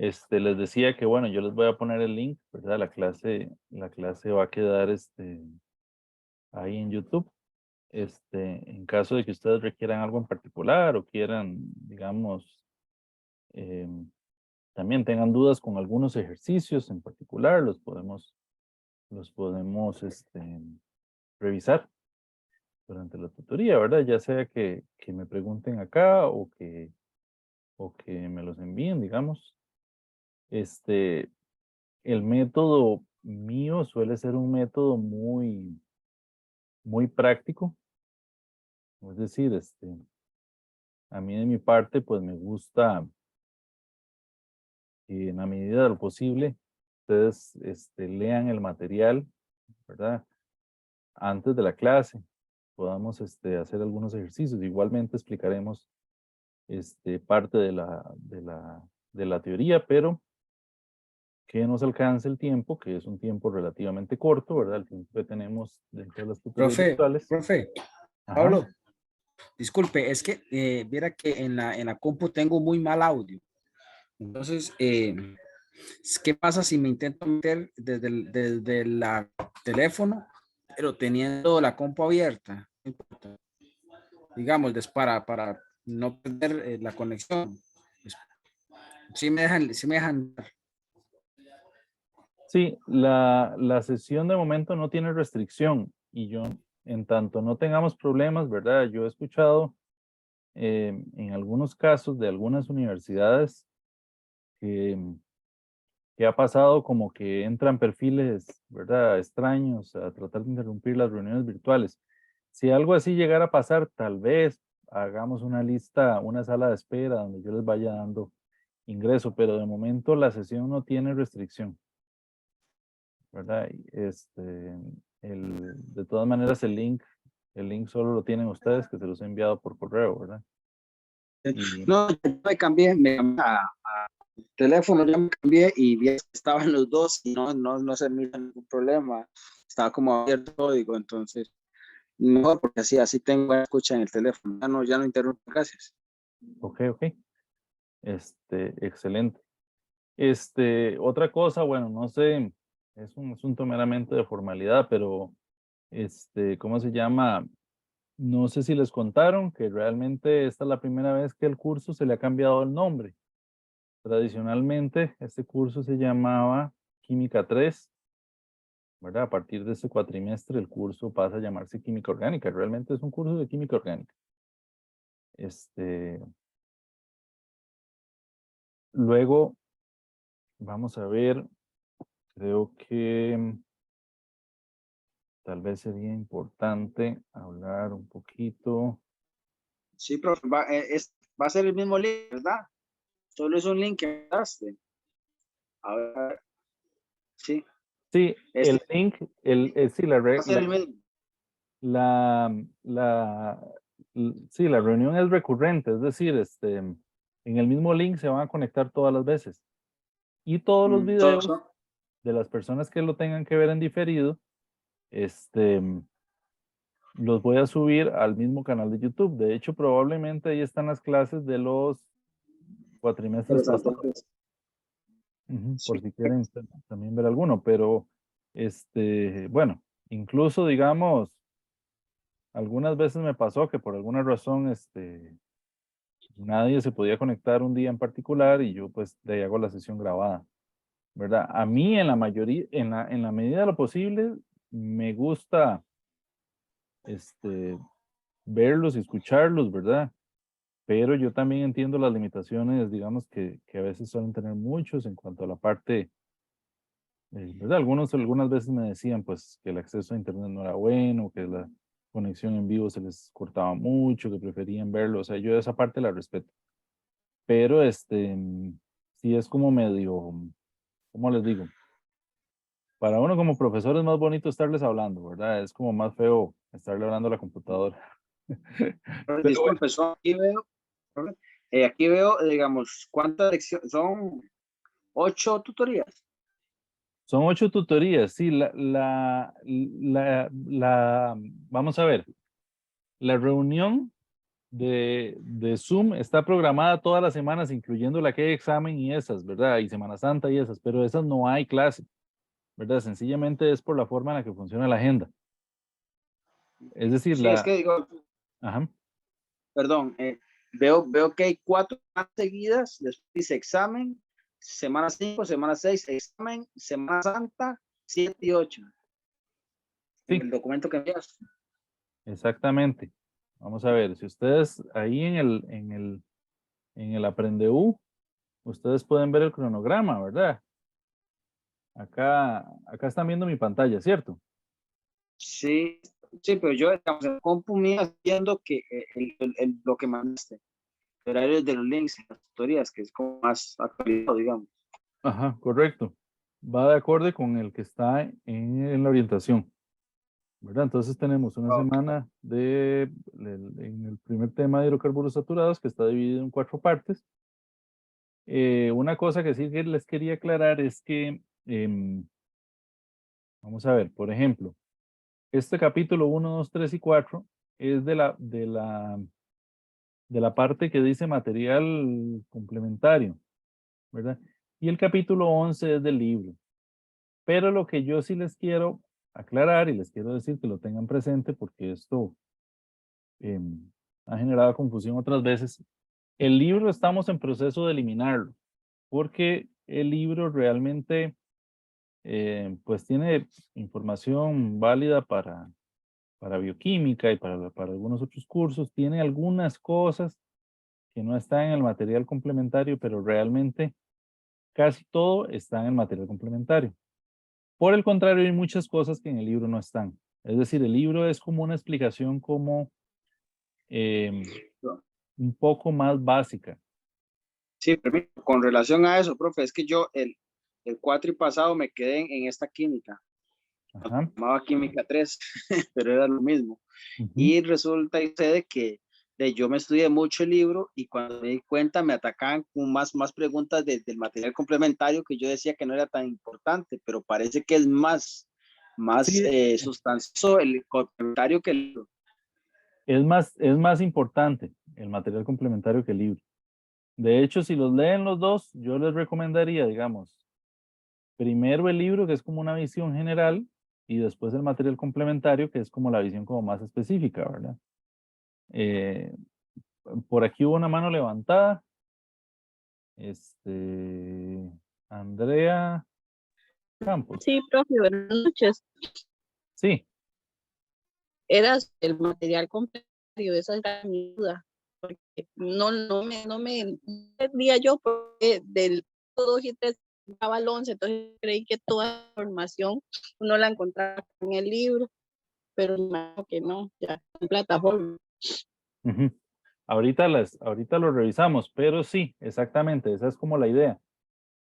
Les decía que, bueno, yo les voy a poner el link, ¿verdad? La clase va a quedar ahí en YouTube. En caso de que ustedes requieran algo en particular o quieran, digamos, em, también tengan dudas con algunos ejercicios en particular, los podemos revisar durante la tutoría, ¿verdad? Ya sea que me pregunten acá o que me los envíen, digamos. Este, el método mío suele ser un método muy, muy práctico. Es decir, a mí de mi parte, pues me gusta que en la medida de lo posible ustedes lean el material, ¿verdad? Antes de la clase, podamos hacer algunos ejercicios. Igualmente explicaremos parte de la teoría, pero que nos alcance el tiempo, que es un tiempo relativamente corto, ¿verdad? El tiempo que tenemos dentro de las tutorías virtuales. Profe, Ajá. Pablo, disculpe, es que viera que en la compu tengo muy mal audio. Entonces, ¿qué pasa si me intento meter desde la teléfono, pero teniendo la compu abierta? No importa. Digamos, para no perder la conexión. Pues, sí me dejan. Sí, la sesión de momento no tiene restricción y yo, en tanto no tengamos problemas, ¿verdad? Yo he escuchado en algunos casos de algunas universidades que, que ha pasado como que entran perfiles, ¿verdad? Extraños a tratar de interrumpir las reuniones virtuales. Si algo así llegara a pasar, tal vez hagamos una lista, una sala de espera donde yo les vaya dando ingreso, pero de momento la sesión no tiene restricción, ¿verdad? De todas maneras, el link solo lo tienen ustedes, que se los he enviado por correo, ¿verdad? Y, No, yo me cambié a teléfono, ya me cambié y vi que estaban los dos y no se me hizo ningún problema. Estaba como abierto el código, entonces mejor porque así tengo buena escucha en el teléfono. Ya no interrumpo, gracias. ok, ok, excelente. Otra cosa, bueno, no sé, es un asunto meramente de formalidad, pero, ¿cómo se llama? No sé si les contaron que realmente esta es la primera vez que el curso se le ha cambiado el nombre. Tradicionalmente, este curso se llamaba Química 3, ¿verdad? A partir de este cuatrimestre, el curso pasa a llamarse Química Orgánica. Realmente es un curso de Química Orgánica. Este, luego, vamos a ver, creo que tal vez sería importante hablar un poquito. Sí, profe, va a ser el mismo link, ¿verdad? Solo es un link que me daste. A ver, sí, Sí, este el link, sí, va a ser el mismo. la, la, sí, la reunión es recurrente, es decir, en el mismo link se van a conectar todas las veces. Y todos los Mm, videos de las personas que lo tengan que ver en diferido, este, los voy a subir al mismo canal de YouTube. De hecho, probablemente ahí están las clases de los cuatrimestres Interesante. pasados. Ujú, Sí. por si quieren también ver alguno, pero bueno, incluso digamos, algunas veces me pasó que por alguna razón nadie se podía conectar un día en particular y yo pues de ahí hago la sesión grabada, ¿verdad? A mí en la mayoría, en la medida de lo posible, me gusta verlos y escucharlos, ¿verdad? Pero yo también entiendo las limitaciones, digamos, que a veces suelen tener muchos en cuanto a la parte. ¿Verdad? Algunas veces me decían pues que el acceso a internet no era bueno, que la conexión en vivo se les cortaba mucho, que preferían verlo. O sea, yo esa parte la respeto. Pero sí es como medio, ¿cómo les digo? Para uno como profesor es más bonito estarles hablando, ¿verdad? Es como más feo estarle hablando a la computadora. Pero bueno, Disculpe, aquí veo, digamos, ¿cuántas lecciones? Son 8 tutorías. son 8 tutorías, sí, vamos a ver, la reunión. de Zoom está programada todas las semanas, incluyendo la que hay examen y esas, ¿verdad? Y Semana Santa y esas, pero esas no hay clase, ¿verdad? Sencillamente es por la forma en la que funciona la agenda. Es decir, Sí, es que digo, Ajá. perdón, veo que hay 4 semanas seguidas, después dice examen, semana 5, semana 6, examen, Semana Santa, 7 y 8, en Sí, el documento que envías. exactamente. Vamos a ver, si ustedes ahí en el Aprendeu, ustedes pueden ver el cronograma, ¿verdad? Acá están viendo mi pantalla, ¿cierto? Sí, sí, pero yo, digamos, el compu mío viendo que lo que mandaste, el horario de los links, las tutorías, que es como más actualizado, digamos. Ajá, correcto. Va de acorde con el que está en la orientación, ¿verdad? Entonces tenemos una Ok. semana en el primer tema de hidrocarburos saturados que está dividido en 4 partes. Una cosa que sí que les quería aclarar es que, vamos a ver, por ejemplo, este capítulo 1, 2, 3 y 4 es de la parte que dice material complementario, ¿verdad? Y el capítulo 11 es del libro. Pero lo que yo sí les quiero aclarar y les quiero decir que lo tengan presente porque esto ha generado confusión otras veces. El libro estamos en proceso de eliminarlo porque el libro realmente pues tiene información válida para bioquímica y para algunos otros cursos. Tiene algunas cosas que no están en el material complementario, pero realmente casi todo está en el material complementario. Por el contrario, hay muchas cosas que en el libro no están. Es decir, el libro es como una explicación como em, un poco más básica. Sí, permítame, con relación a eso, profe, es que yo el cuatri pasado me quedé en esta química, Ajá. llamaba química 3, pero era lo mismo. Ujú. Y resulta y sucede que yo me estudié mucho el libro y cuando me di cuenta me atacaban con más preguntas del material complementario que yo decía que no era tan importante, pero parece que es más Sí, sustancioso el complementario que el libro. es más importante el material complementario que el libro. De hecho, si los leen los dos, yo les recomendaría, digamos, primero el libro, que es como una visión general, y después el material complementario, que es como la visión como más específica, ¿verdad? Eh, por aquí hubo una mano levantada. Andrea Campos. Sí, profe, buenas noches. Sí, Era el material complementario, esa era mi duda. Porque no me entendía yo porque del 2 y 3 estaba el 11, entonces creí que toda la información uno la encontraba en el libro, pero me imagino que no, ya en plataforma. ujú. Ahorita lo revisamos, pero sí, exactamente, esa es como la idea,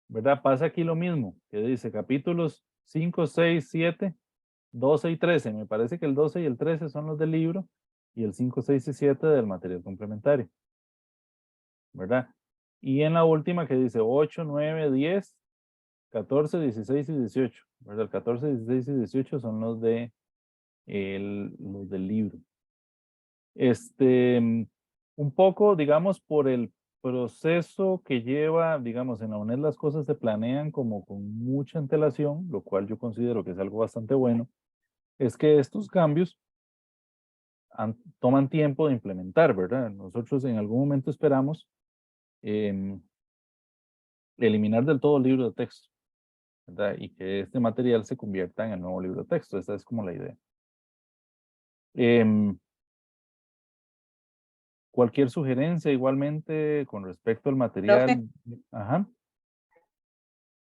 ¿verdad? Pasa aquí lo mismo, que dice capítulos 5, 6, 7, 12 y 13. Me parece que el 12 y el 13 son los del libro y el 5, 6 y 7 del material complementario, ¿verdad? Y en la última que dice 8, 9, 10, 14, 16 y 18, ¿verdad? El 14, 16 y 18 son los del libro. Un poco, digamos, por el proceso que lleva, digamos, en la UNED las cosas se planean como con mucha antelación, lo cual yo considero que es algo bastante bueno, es que estos cambios toman tiempo de implementar, ¿verdad? Nosotros en algún momento esperamos em, eliminar del todo el libro de texto, ¿verdad? Y que este material se convierta en el nuevo libro de texto. Esa es como la idea. Em, Cualquier sugerencia igualmente con respecto al Profe, material. Ajá.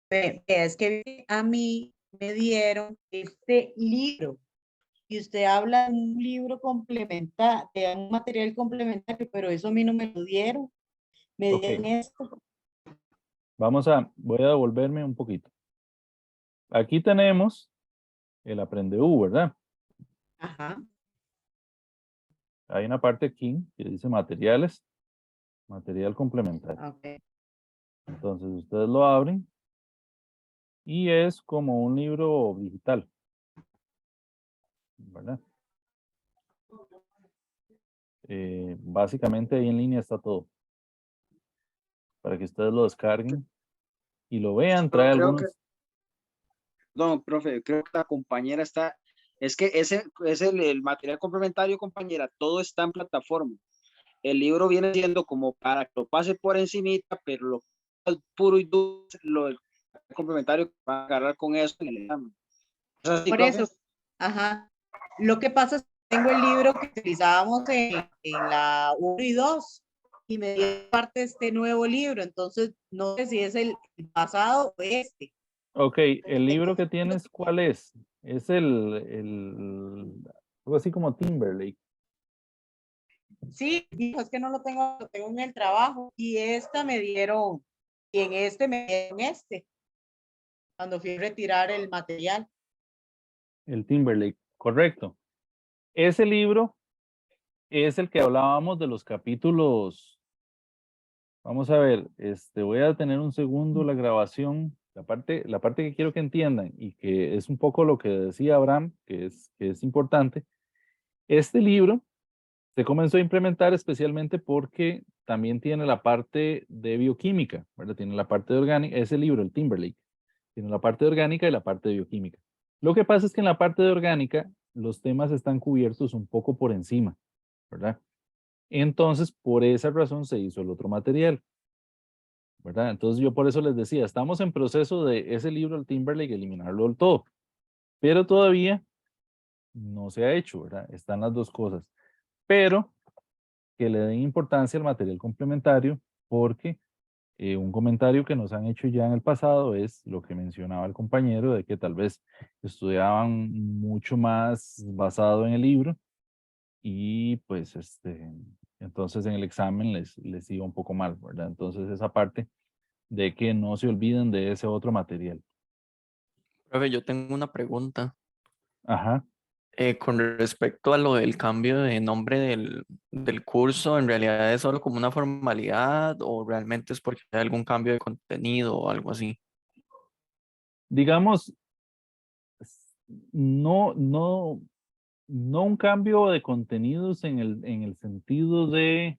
es que a mí me dieron este libro y usted habla de un libro complementario, de un material complementario, pero eso a mí no me lo dieron. Me Ok, dieron esto. voy a devolverme un poquito. Aquí tenemos el Aprendeu, ¿verdad? Ajá. Hay una parte aquí que dice materiales, material complementario. Ok. Entonces ustedes lo abren y es como un libro digital, ¿verdad? Básicamente ahí en línea está todo. Para que ustedes lo descarguen y lo vean. Trae Creo que, algunos. no, profe, creo que la compañera está, es que ese es el material complementario, compañera, todo está en plataforma. El libro viene siendo como para que lo pase por encimita, pero lo puro y duro, lo el complementario va a agarrar con eso en el examen. ¿Es así, Por profe? eso, ajá. Lo que pasa es que tengo el libro que utilizábamos en la 1 y 2 y me dio parte de este nuevo libro, entonces no sé si es el pasado o este. Ok, el libro que tienes, ¿cuál es? Es algo así como Timberlake. Sí, hijo, es que no lo tengo en el trabajo y esta me dieron, y en este me dieron este, cuando fui a retirar el material. El Timberlake, correcto. Ese libro es el que hablábamos de los capítulos. Vamos a ver, voy a detener un segundo la grabación. La parte que quiero que entiendan y que es un poco lo que decía Abraham, que es importante. Este libro se comenzó a implementar especialmente porque también tiene la parte de bioquímica, ¿verdad? Tiene la parte de orgánica, ese libro, el Timberlake, tiene la parte de orgánica y la parte de bioquímica. Lo que pasa es que en la parte de orgánica los temas están cubiertos un poco por encima, ¿verdad? Entonces, por esa razón se hizo el otro material, ¿verdad? Entonces yo por eso les decía, estamos en proceso de ese libro, el Timberlake, eliminarlo del todo, pero todavía no se ha hecho, ¿verdad? Están las dos cosas, pero que le den importancia al material complementario porque un comentario que nos han hecho ya en el pasado es lo que mencionaba el compañero de que tal vez estudiaban mucho más basado en el libro y pues entonces en el examen les iba un poco mal, ¿verdad? Entonces esa parte de que no se olviden de ese otro material. Profe, yo tengo una pregunta. Ajá. Con respecto a lo del cambio de nombre del curso, ¿en realidad es solo como una formalidad o realmente es porque hay algún cambio de contenido o algo así? Digamos, no, no, no un cambio de contenidos en el sentido de,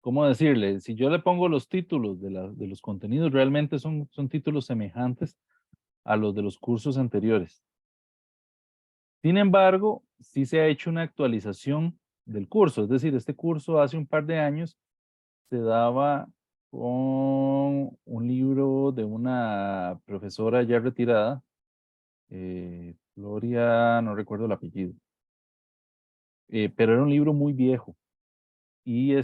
¿cómo decirle? Si yo le pongo los títulos de los contenidos, realmente son títulos semejantes a los de los cursos anteriores. Sin embargo, sí se ha hecho una actualización del curso, es decir, este curso hace un par de años se daba con un libro de una profesora ya retirada, Gloria, no recuerdo el apellido, pero era un libro muy viejo y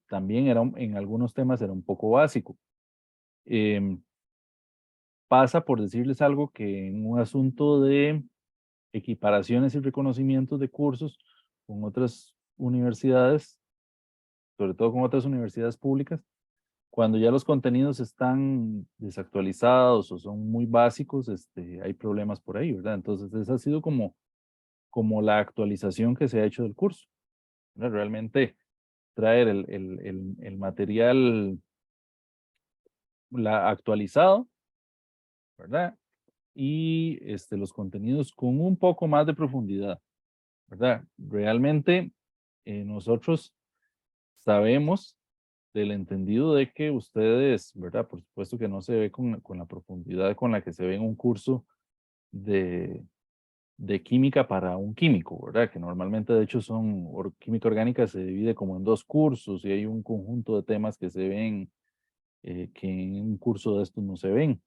también en algunos temas era un poco básico. Em, Pasa por decirles algo que en un asunto de equiparaciones y reconocimientos de cursos con otras universidades, sobre todo con otras universidades públicas, cuando ya los contenidos están desactualizados o son muy básicos, hay problemas por ahí, ¿verdad? Entonces, esa ha sido como la actualización que se ha hecho del curso, ¿verdad? Realmente traer el material actualizado, ¿verdad? Y los contenidos con un poco más de profundidad, ¿verdad? Realmente nosotros sabemos del entendido de que ustedes, ¿verdad? Por supuesto que no se ve con la profundidad con la que se ve en un curso de, de química para un químico, ¿verdad? Que normalmente de hecho química orgánica se divide como en dos cursos y hay un conjunto de temas que se ven que en un curso de estos no se ven.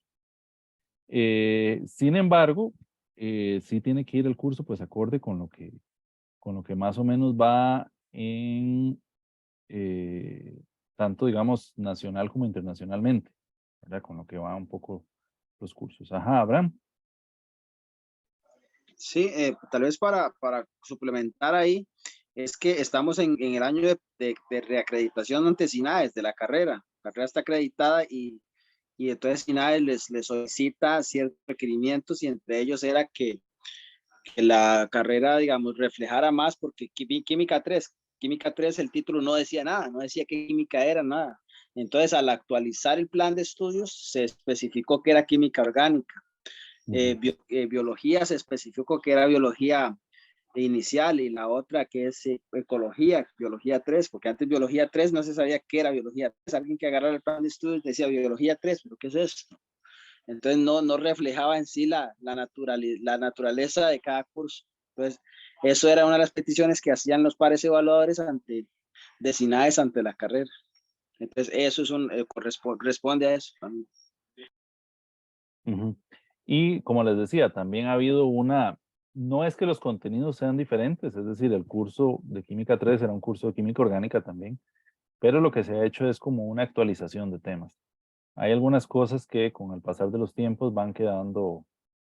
Sin embargo, sí tiene que ir el curso pues acorde con lo que más o menos va en tanto digamos nacional como internacionalmente, ¿verdad? Con lo que va un poco los cursos. Ajá, Abraham. Sí, tal vez para suplementar ahí, es que estamos en el año de reacreditación ante SINAES de la carrera. La carrera está acreditada y entonces SINAES les solicita ciertos requerimientos y entre ellos era que la carrera, digamos, reflejara más porque Química 3 el título no decía nada, no decía qué química era, nada. Entonces, al actualizar el plan de estudios, se especificó que era química orgánica. Biología se especificó que era biología inicial, y la otra que es ecología, biología 3, porque antes biología 3 no se sabía qué era biología 3. Alguien que agarrara el plan de estudios decía biología 3, pero ¿qué es esto? Entonces no reflejaba en sí la naturaleza de cada curso. Entonces, eso era una de las peticiones que hacían los pares evaluadores de SINAES ante la carrera. Entonces, eso es responde a eso también. Ujú. Y como les decía, también ha habido no es que los contenidos sean diferentes, es decir, el curso de Química 3 era un curso de Química Orgánica también, pero lo que se ha hecho es como una actualización de temas. Hay algunas cosas que con el pasar de los tiempos van quedando,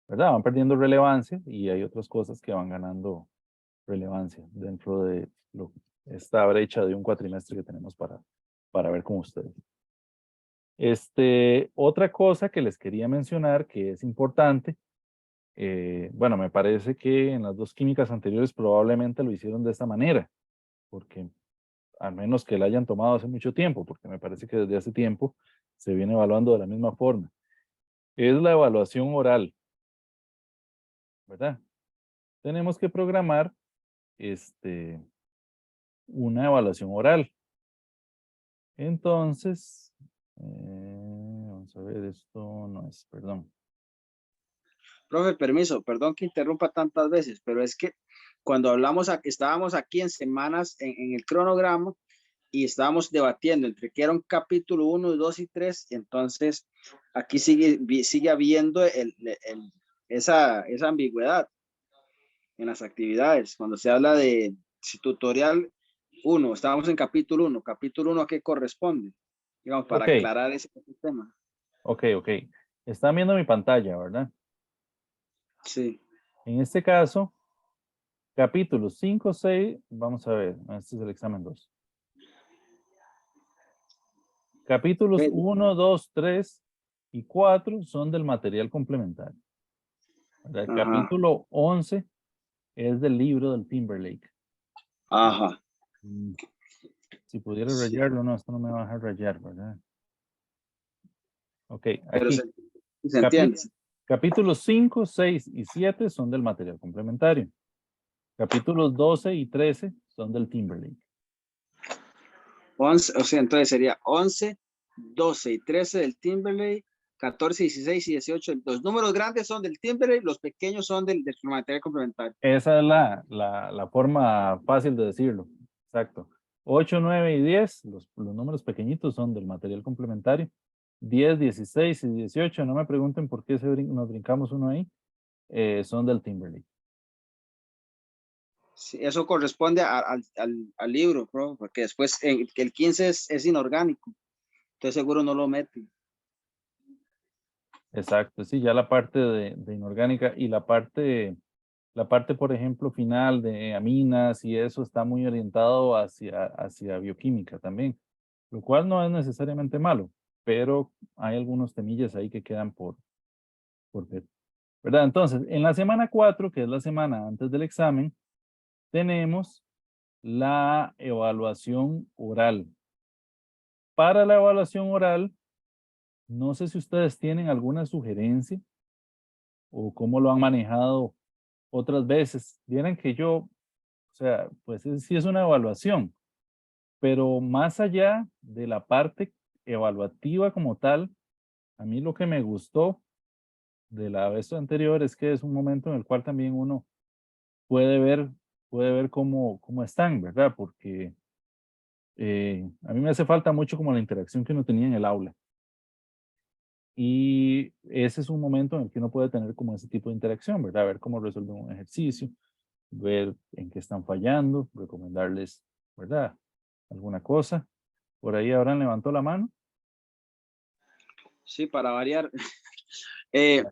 ¿verdad? Van perdiendo relevancia y hay otras cosas que van ganando relevancia dentro de esta brecha de un cuatrimestre que tenemos para ver con ustedes. Otra cosa que les quería mencionar que es importante, bueno, me parece que en las dos químicas anteriores probablemente lo hicieron de esta manera, porque al menos que la hayan tomado hace mucho tiempo, porque me parece que desde hace tiempo se viene evaluando de la misma forma. Es la evaluación oral, ¿verdad? Tenemos que programar una evaluación oral. Entonces, vamos a ver, esto no es, perdón. Profe, permiso, perdón que interrumpa tantas veces, pero es que cuando estábamos aquí en semanas en el cronograma y estábamos debatiendo entre qué era un capítulo 1, 2 y 3, y entonces aquí sigue habiendo esa ambigüedad en las actividades. Cuando se habla de tutorial 1, estábamos en capítulo 1, capítulo 1 ¿a qué corresponde? Digamos, para Ok, aclarar ese tema. ok. Están viendo mi pantalla, ¿verdad? Sí. En este caso, capítulos 5, 6, vamos a ver, este es el examen 2. Capítulos 1, 2, 3 y 4 son del material complementario. El capítulo 11 es del libro del Timberlake. Ajá. Si pudiera Sí. rayarlo, no, esto no me va a dejar rayar, ¿verdad? Ok, Pero aquí. se entiende. Capítulos 5, 6 y 7 son del material complementario. Capítulos 12 y 13 son del Timberlake. 11, o sea, entonces sería 11, 12 y 13 del Timberlake, 14, 16 y 18. Los números grandes son del Timberlake, los pequeños son del material complementario. Esa es la forma fácil de decirlo. Exacto. 8, 9 y 10, los números pequeñitos son del material complementario. 10, 16 y 18, no me pregunten por qué nos brincamos uno ahí, son del Timberlake. Sí, eso corresponde al libro, bro, porque después el 15 es inorgánico. Entonces seguro no lo meten. Exacto, sí, ya la parte de inorgánica y la parte, por ejemplo, final de aminas y eso está muy orientado hacia bioquímica también, lo cual no es necesariamente malo, pero hay algunos temillas ahí que quedan por ver, ¿verdad? Entonces, en la semana 4, que es la semana antes del examen, tenemos la evaluación oral. Para la evaluación oral, no sé si ustedes tienen alguna sugerencia o cómo lo han manejado otras veces. Vieran que yo, o sea, pues sí es una evaluación, pero más allá de la parte evaluativa como tal, a mí lo que me gustó de la vez anterior es que es un momento en el cual también uno puede ver, cómo están, ¿verdad? Porque a mí me hace falta mucho como la interacción que uno tenía en el aula. Y ese es un momento en el que uno puede tener como ese tipo de interacción, ¿verdad? Ver cómo resuelven un ejercicio, ver en qué están fallando, recomendarles, ¿verdad? Alguna cosa. Por ahí Abraham levantó la mano. Sí, para variar. El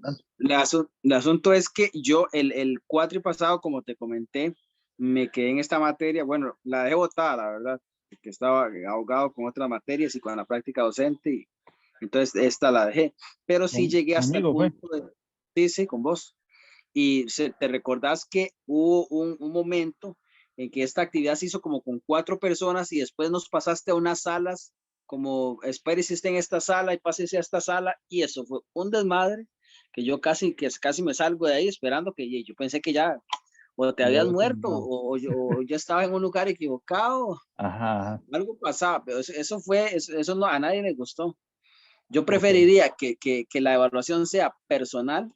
asunto es que yo el cuatri pasado, como te comenté, me quedé en esta materia. Bueno, la dejé botada, la verdad, porque estaba ahogado con otras materias y con la práctica docente. Y entonces esta la dejé. Pero sí llegué hasta el Conmigo fue. punto de, sí, con vos. Y te recordás que hubo un momento en que esta actividad se hizo como con 4 personas y después nos pasaste a unas salas como espérese usted en esta sala y pásese a esta sala, y eso fue un desmadre que yo casi me salgo de ahí esperando que yo pensé que ya o te y habías luego muerto, terminaba. o ya estaba en un lugar equivocado, Ajá, ajá, algo pasaba, pero eso no, a nadie le gustó. Yo ok. preferiría que la evaluación sea personal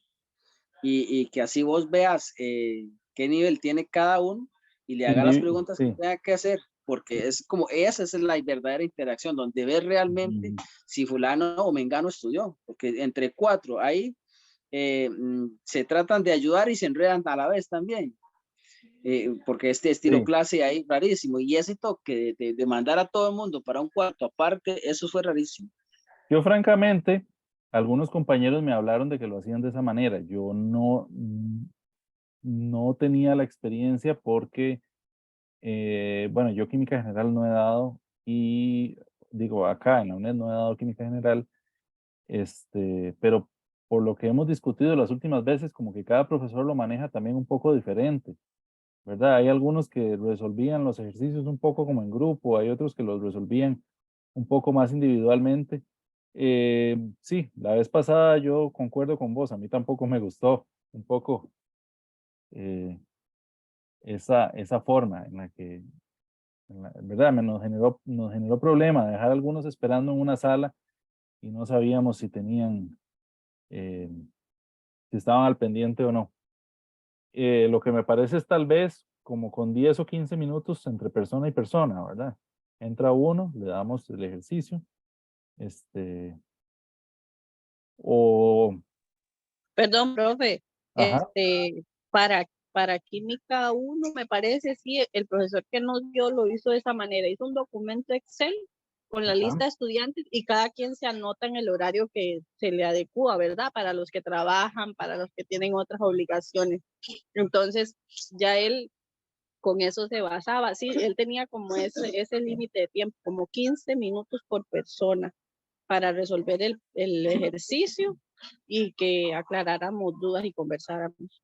y que así vos veas qué nivel tiene cada uno y le haga las preguntas que Sí. tenga que hacer, porque es como esa es la verdadera interacción, donde ves realmente Ujú. si fulano o mengano estudió, porque entre cuatro ahí se tratan de ayudar y se enredan a la vez también. Porque este estilo Sí. clase ahí rarísimo y ese toque de mandar a todo el mundo para un cuarto aparte, eso fue rarísimo. Yo francamente, algunos compañeros me hablaron de que lo hacían de esa manera. Yo no tenía la experiencia porque, bueno, yo química general no he dado y digo, acá en la UNED no he dado química general, pero por lo que hemos discutido las últimas veces, como que cada profesor lo maneja también un poco diferente, ¿verdad? Hay algunos que resolvían los ejercicios un poco como en grupo, hay otros que los resolvían un poco más individualmente. Sí, la vez pasada yo concuerdo con vos, a mí tampoco me gustó un poco eh, esa forma en la que, ¿verdad? Nos generó problema dejar a algunos esperando en una sala y no sabíamos si tenían, eh, si estaban al pendiente o no. Lo que me parece es tal vez como con 10 o 15 minutos entre persona y persona, ¿verdad? Entra uno, le damos el ejercicio, este, o, Perdón, profe, ajá, para química uno me parece, sí, el profesor que nos dio lo hizo de esa manera, hizo un documento Excel con la ajá, lista de estudiantes y cada quien se anota en el horario que se le adecua, ¿verdad? Para los que trabajan, para los que tienen otras obligaciones. Entonces, ya él con eso se basaba, sí, él tenía como ese límite de tiempo, como 15 minutos por persona para resolver el ejercicio y que aclaráramos dudas y conversáramos.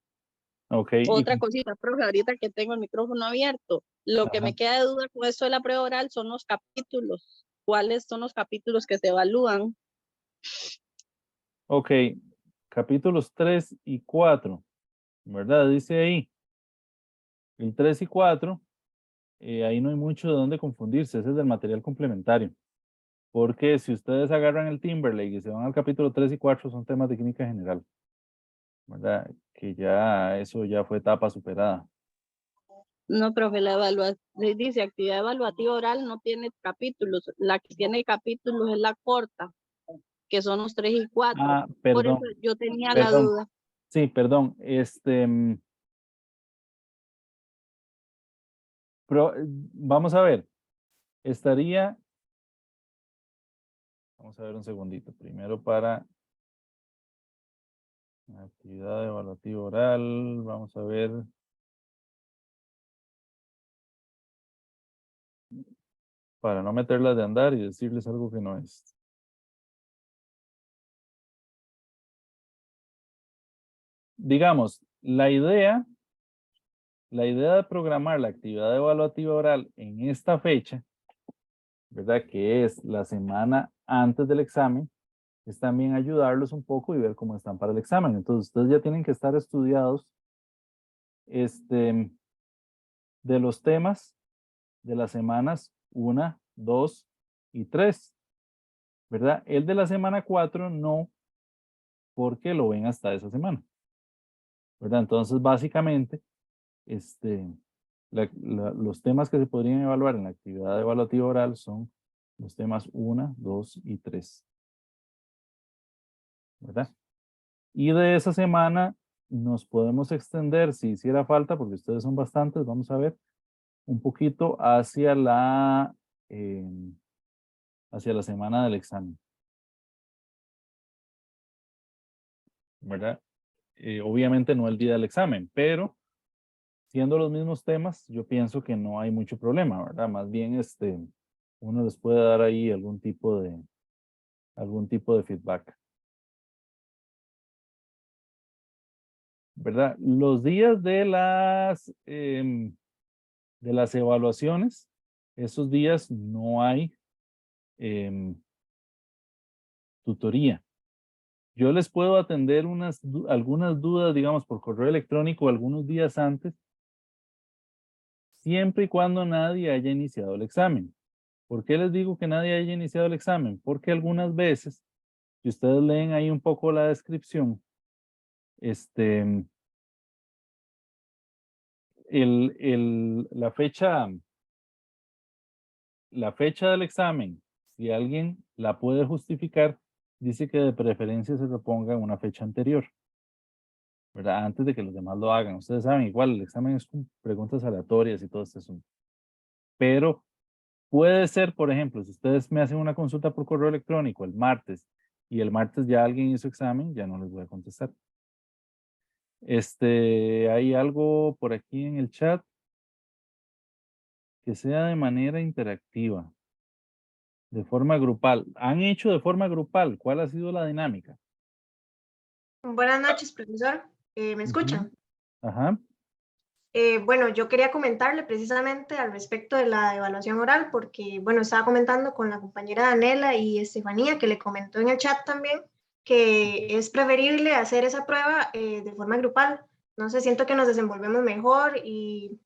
ok, Otra cosita, profe, ahorita que tengo el micrófono abierto, lo que ajá, me queda de duda con esto de la prueba oral son los capítulos. ¿Cuáles son los capítulos que se evalúan? ok, capítulos 3 y 4, ¿verdad? Dice ahí, el 3 y 4, ahí no hay mucho de dónde confundirse, ese es del material complementario. Porque si ustedes agarran el Timberlake y se van al capítulo 3 y 4 son temas de química general, ¿verdad? Que ya eso ya fue etapa superada. No, profe, la evaluación, dice actividad evaluativa oral no tiene capítulos. La que tiene capítulos es la corta, que son los 3 y 4. Ah, Por eso perdón, yo tenía la perdón. duda. Sí, perdón. Vamos a ver. Estaría, vamos a ver un segundito. Primero para actividad evaluativa oral, vamos a ver. Para no meterlas de andar y decirles algo que no es. Digamos, la idea de programar la actividad evaluativa oral en esta fecha, ¿verdad? Que es la semana antes del examen, es también ayudarlos un poco y ver cómo están para el examen. Entonces, ustedes ya tienen que estar estudiados este, de los temas de las semanas 1, 2 y 3, ¿verdad? El de la semana 4 no, porque lo ven hasta esa semana, ¿verdad? Entonces, básicamente, este, los temas que se podrían evaluar en la actividad evaluativa oral son los temas 1, 2 y 3, ¿verdad? Y de esa semana nos podemos extender, si hiciera falta, porque ustedes son bastantes, vamos a ver, un poquito eh, hacia la semana del examen, ¿verdad? Obviamente no el día del examen, pero siendo los mismos temas, yo pienso que no hay mucho problema, ¿verdad? Más bien, uno les puede dar ahí algún tipo de feedback, ¿verdad? Los días de las evaluaciones, esos días no hay em, tutoría. Yo les puedo atender algunas dudas, digamos, por correo electrónico algunos días antes, siempre y cuando nadie haya iniciado el examen. ¿Por qué les digo que nadie haya iniciado el examen? Porque algunas veces, si ustedes leen ahí un poco la descripción, la fecha del examen, si alguien la puede justificar, dice que de preferencia se reponga en una fecha anterior, ¿verdad? Antes de que los demás lo hagan. Ustedes saben, igual el examen es con preguntas aleatorias y todo este asunto. Pero puede ser, por ejemplo, si ustedes me hacen una consulta por correo electrónico el martes y el martes ya alguien hizo examen, ya no les voy a contestar. Hay algo por aquí en el chat que sea de manera interactiva, de forma grupal. Han hecho de forma grupal. ¿Cuál ha sido la dinámica? Buenas noches, profesor. ¿Me escuchan? Ajá. Bueno, yo quería comentarle precisamente al respecto de la evaluación oral, porque, bueno, estaba comentando con la compañera Daniela y Estefanía, que le comentó en el chat también, que es preferible hacer esa prueba de forma grupal. No sé, siento que nos desenvolvemos mejor y,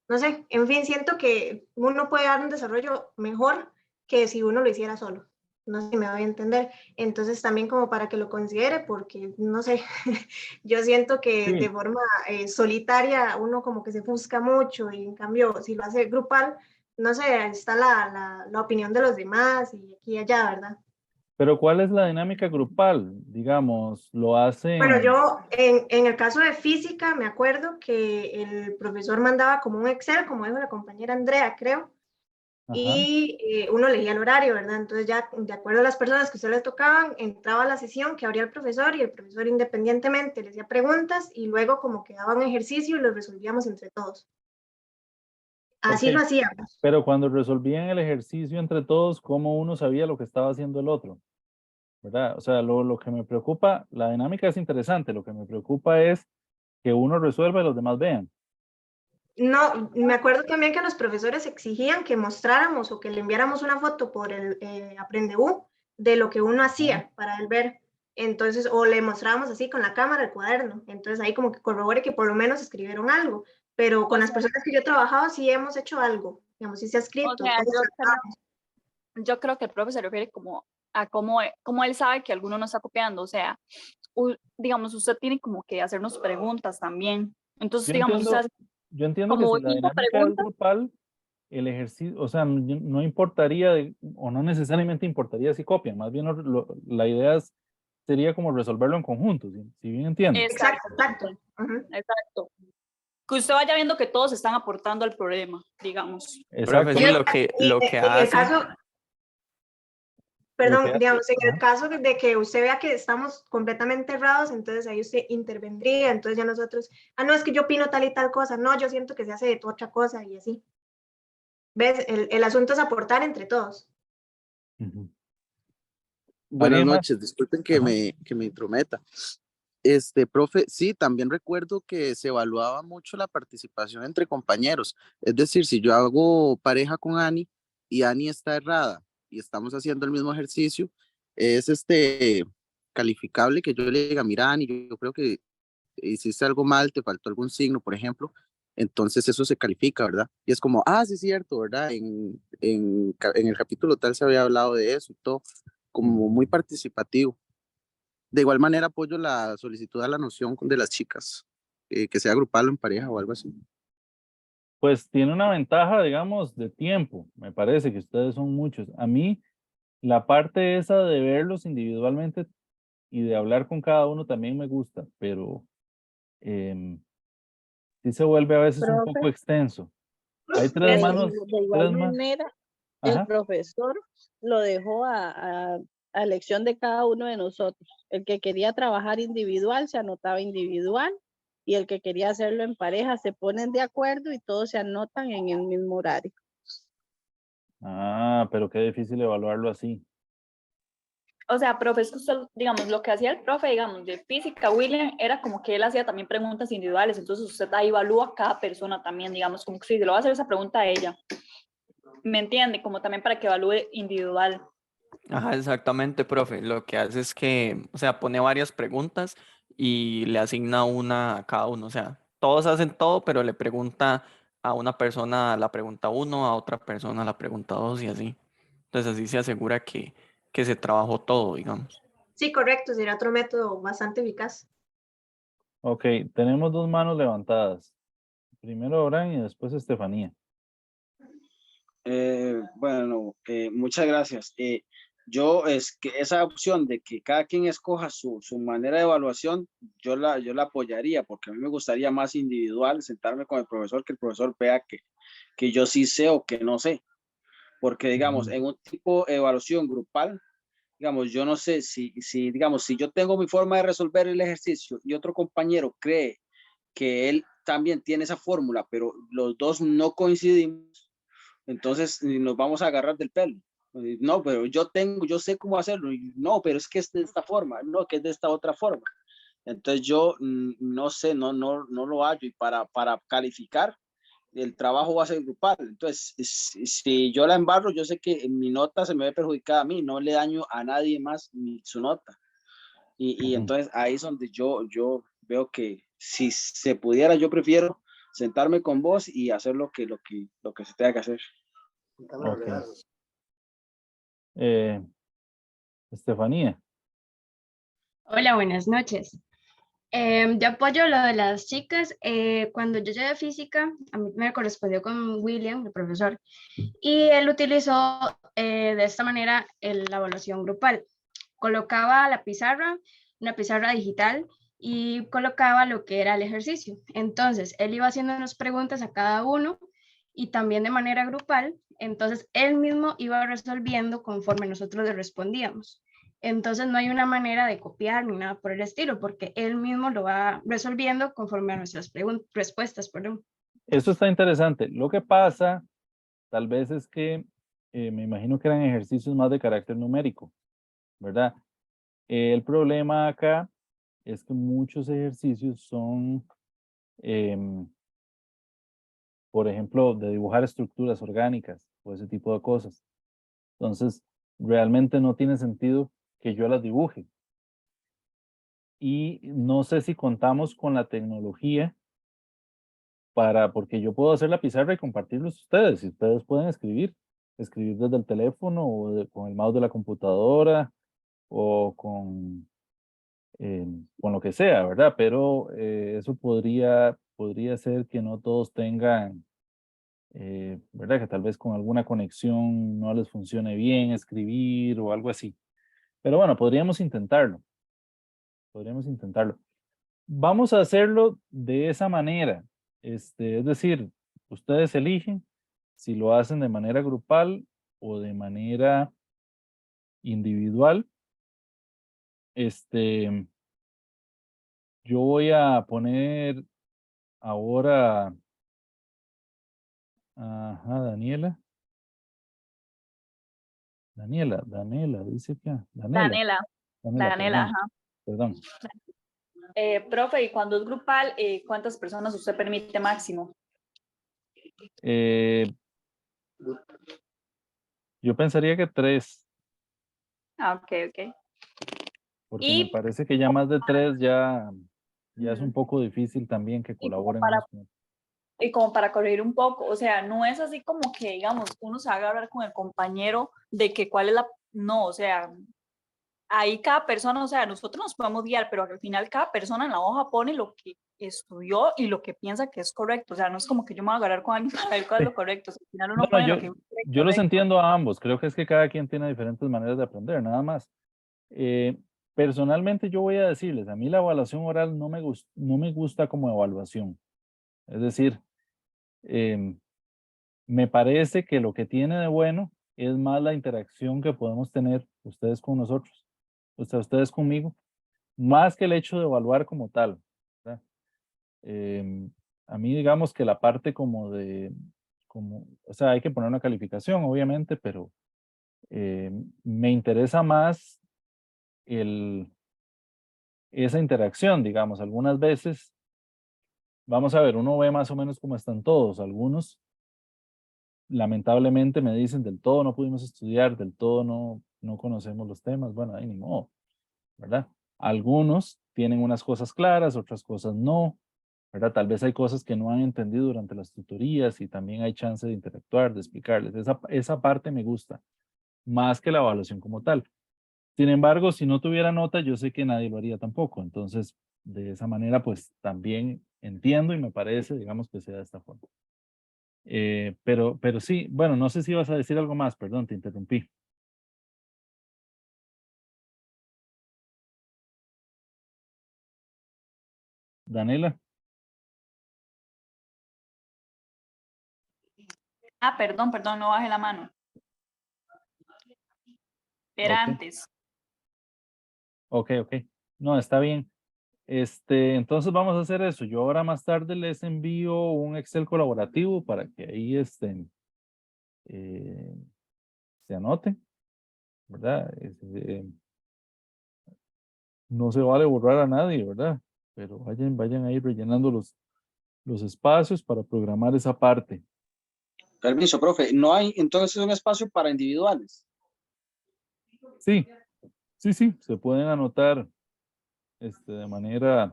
no sé, en fin, siento que uno puede dar un desarrollo mejor que si uno lo hiciera solo. No sé si me voy a entender. Entonces, también como para que lo considere, porque, no sé, yo siento que Sí. de forma solitaria uno como que se busca mucho y en cambio si lo hace grupal, no sé, está la opinión de los demás y aquí y allá, ¿verdad? Pero ¿cuál es la dinámica grupal? Digamos, lo Bueno, hacen... yo en el caso de física me acuerdo que el profesor mandaba como un Excel, como dijo la compañera Andrea, creo, Ajá. y uno leía el horario, ¿verdad? Entonces ya de acuerdo a las personas que a usted le tocaban, entraba a la sesión que abría el profesor y el profesor independientemente le hacía preguntas y luego como que daba un ejercicio y lo resolvíamos entre todos. Ok. Así lo hacíamos. Pero cuando resolvían el ejercicio entre todos, ¿cómo uno sabía lo que estaba haciendo el otro? ¿Verdad? O sea, lo que me preocupa, la dinámica es interesante, lo que me preocupa es que uno resuelva y los demás vean. No, me acuerdo también que los profesores exigían que mostráramos o que le enviáramos una foto por el Aprendeu de lo que uno hacía para él ver. Entonces, o le mostrábamos así con la cámara el cuaderno. Entonces, ahí como que corrobore que por lo menos escribieron algo. Pero con las personas que yo he trabajado sí hemos hecho algo. Digamos, sí se ha O escrito. sea, Todos yo creo que el profe se refiere como a cómo él sabe que alguno no está copiando. O sea, digamos, usted tiene como que hacernos preguntas también. Entonces, Yo digamos, usted entiendo, hace yo entiendo que como si la 5 dinámica es preguntas. grupal, el ejercicio, o sea, no importaría, o no necesariamente importaría si copian, más bien la idea sería como resolverlo en conjunto, si bien entiendo. Exacto, exacto. Exacto. Que usted vaya viendo que todos están aportando al problema, digamos. Exacto. Profesor, Y lo que en el hace, caso, Lo que perdón, digamos, en el ajá. caso de que usted vea que estamos completamente errados, entonces ahí usted intervendría, entonces ya nosotros, no, es que yo opino tal y tal cosa, no, yo siento que se hace de otra cosa y así. ¿Ves? El asunto es aportar entre todos. Ujú. Buenas ¿Alguien más? noches, disculpen Ajá. que me intrometa. Profe, sí, también recuerdo que se evaluaba mucho la participación entre compañeros. Es decir, si yo hago pareja con Ani y Ani está errada y estamos haciendo el mismo ejercicio, es calificable que yo le diga, mira, Ani, yo creo que hiciste algo mal, te faltó algún signo, por ejemplo. Entonces eso se califica, ¿verdad? Y es como, sí, es cierto, ¿verdad? En el capítulo tal se había hablado de eso y todo, como muy participativo. De igual manera apoyo la solicitud a la noción de las chicas, que sea grupal o en pareja o algo así. Pues tiene una ventaja, digamos, de tiempo. Me parece que ustedes son muchos. A mí, la parte esa de verlos individualmente y de hablar con cada uno también me gusta, pero sí se vuelve a veces un Profe, poco extenso. Hay tres de, manos, de igual tres más. manera, el Ajá. profesor lo dejó a elección de cada uno de nosotros. El que quería trabajar individual se anotaba individual y el que quería hacerlo en pareja se ponen de acuerdo y todos se anotan en el mismo horario. Pero qué difícil evaluarlo así. O sea, profe, es que usted, digamos, lo que hacía el profe, digamos, de física, William, era como que él hacía también preguntas individuales, entonces usted ahí evalúa a cada persona también, digamos, como que si le va a hacer esa pregunta a ella, ¿me entiende? Como también para que evalúe individual. ajá, exactamente, profe. Lo que hace es que, o sea, pone varias preguntas y le asigna una a cada uno. O sea, todos hacen todo, pero le pregunta a una persona la pregunta 1, a otra persona la pregunta 2 y así. Entonces así se asegura que se trabajó todo, digamos. Sí, correcto, sería otro método bastante eficaz. Ok, tenemos dos manos levantadas. Primero Abraham y después Estefanía. Bueno, muchas gracias. Yo es que esa opción de que cada quien escoja su manera de evaluación, yo la apoyaría porque a mí me gustaría más individual, sentarme con el profesor, que el profesor vea que yo sí sé o que no sé. Porque, digamos, Ujú. en un tipo de evaluación grupal, digamos, yo no sé digamos, si yo tengo mi forma de resolver el ejercicio y otro compañero cree que él también tiene esa fórmula, pero los dos no coincidimos, entonces nos vamos a agarrar del pelo. No, pero yo sé cómo hacerlo. Y no, pero es que es de esta forma, no, que es de esta otra forma. Entonces yo no sé, no lo hallo. Y para calificar, el trabajo va a ser grupal. Entonces, si yo la embarro, yo sé que mi nota se me ve perjudicada a mí, no le daño a nadie más su nota. Y Ujú. entonces ahí es donde yo veo que si se pudiera, yo prefiero sentarme con vos y hacer lo que se tenga que hacer. Ok. Eh, Estefanía. Hola, buenas noches. Yo apoyo lo de las chicas. Cuando yo llevé física, a mí me correspondió con William, el profesor, y él utilizó de esta manera la evaluación grupal. Colocaba la pizarra, una pizarra digital, y colocaba lo que era el ejercicio. Entonces, él iba haciéndonos preguntas a cada uno y también de manera grupal. Entonces, él mismo iba resolviendo conforme nosotros le respondíamos. Entonces no hay una manera de copiar ni nada por el estilo, porque él mismo lo va resolviendo conforme a nuestras respuestas, perdón. Eso está interesante. Lo que pasa, tal vez es que me imagino que eran ejercicios más de carácter numérico, ¿verdad? El problema acá es que muchos ejercicios son, em, por ejemplo, de dibujar estructuras orgánicas o ese tipo de cosas. Entonces, realmente no tiene sentido que yo las dibuje. Y no sé si contamos con la tecnología porque yo puedo hacer la pizarra y compartirlos a ustedes, y ustedes pueden escribir desde el teléfono o con el mouse de la computadora o con lo que sea, ¿verdad? Pero eso podría ser que no todos tengan, ¿verdad? Que tal vez con alguna conexión no les funcione bien escribir o algo así. Pero bueno, podríamos intentarlo. Vamos a hacerlo de esa manera. Es decir, ustedes eligen si lo hacen de manera grupal o de manera individual. Este, yo voy a poner ahora, ajá, Daniela, dice que, Daniela, Daniela, perdón, ajá. perdón. Profe, y cuando es grupal, ¿cuántas personas usted permite máximo? Eh, yo pensaría que 3, Ah, ok, ok. porque me Y, parece que ya más de 3 ya es un ujú, poco difícil también que y como colaboren para, unos con otros. y como para corregir un poco, o sea, no es así como que, digamos, uno se haga hablar con el compañero de que cuál es la, no, o sea, ahí cada persona, o sea, nosotros nos podemos guiar, pero al final cada persona en la hoja pone lo que estudió y lo que piensa que es correcto, o sea, no es como que yo me voy a agarrar con alguien para ver cuál es Sí. lo correcto, o sea, al final No, uno no, pone lo que uno cree yo los correcto. entiendo a ambos. Creo que es que cada quien tiene diferentes maneras de aprender, nada más. Eh, Personalmente yo voy a decirles, a mí la evaluación oral no me gusta como evaluación. Es decir, em, me parece que lo que tiene de bueno es más la interacción que podemos tener ustedes con nosotros, o sea, ustedes conmigo, más que el hecho de evaluar como tal, ¿verdad? Em, a mí digamos que la parte o sea, hay que poner una calificación, obviamente, pero me interesa más el, esa interacción, digamos, algunas veces, vamos a ver, uno ve más o menos cómo están todos, algunos lamentablemente me dicen del todo no pudimos estudiar, del todo no conocemos los temas, bueno, ahí ni modo, ¿verdad? Algunos tienen unas cosas claras, otras cosas no, ¿verdad? Tal vez hay cosas que no han entendido durante las tutorías y también hay chance de interactuar, de explicarles. Esa parte me gusta, más que la evaluación como tal. Sin embargo, si no tuviera nota, yo sé que nadie lo haría tampoco. Entonces, de esa manera, pues también entiendo y me parece, digamos, que sea de esta forma. Pero sí, bueno, no sé si vas a decir algo más, perdón, te interrumpí. Daniela. Ah, perdón, no bajé la mano. Era Ok, antes. ok. No, está bien. Entonces vamos a hacer eso. Yo ahora más tarde les envío un Excel colaborativo para que ahí eh, se anoten, ¿verdad? No se vale borrar a nadie, ¿verdad? Pero vayan ahí rellenando los espacios para programar esa parte. Permiso, profe. No hay entonces un espacio para individuales. Sí, sí, se pueden anotar de manera...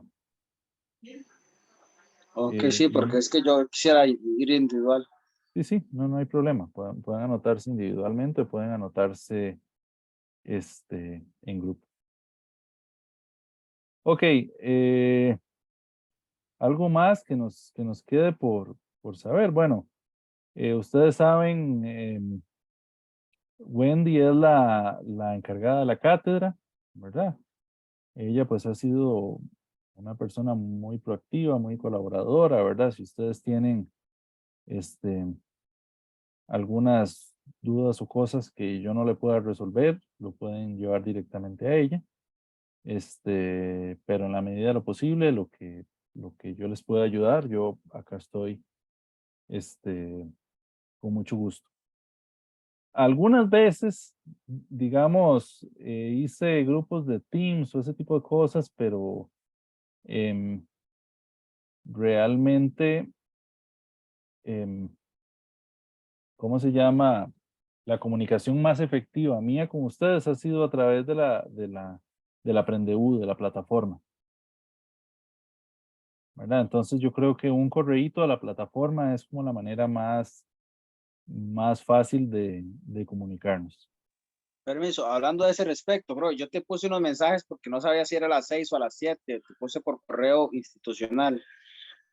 Ok, sí, porque digamos, es que yo quisiera ir individual. sí, no hay problema. Pueden anotarse individualmente, pueden anotarse en grupo. Ok, algo más que nos quede por saber. Bueno, ustedes saben, Wendy es la encargada de la cátedra, ¿verdad? Ella pues ha sido una persona muy proactiva, muy colaboradora, ¿verdad? Si ustedes tienen algunas dudas o cosas que yo no le pueda resolver, lo pueden llevar directamente a ella. Pero en la medida de lo posible, lo que yo les pueda ayudar, yo acá estoy, con mucho gusto. Algunas veces, digamos, hice grupos de Teams o ese tipo de cosas, pero em, realmente, em, ¿cómo se llama? La comunicación más efectiva mía con ustedes ha sido a través del Aprendeu, de la plataforma, ¿verdad? Entonces yo creo que un correíto a la plataforma es como la manera más fácil de comunicarnos. Permiso, hablando de ese respecto, bro, yo te puse unos mensajes porque no sabía si era a las 6 o a las 7, te puse por correo institucional.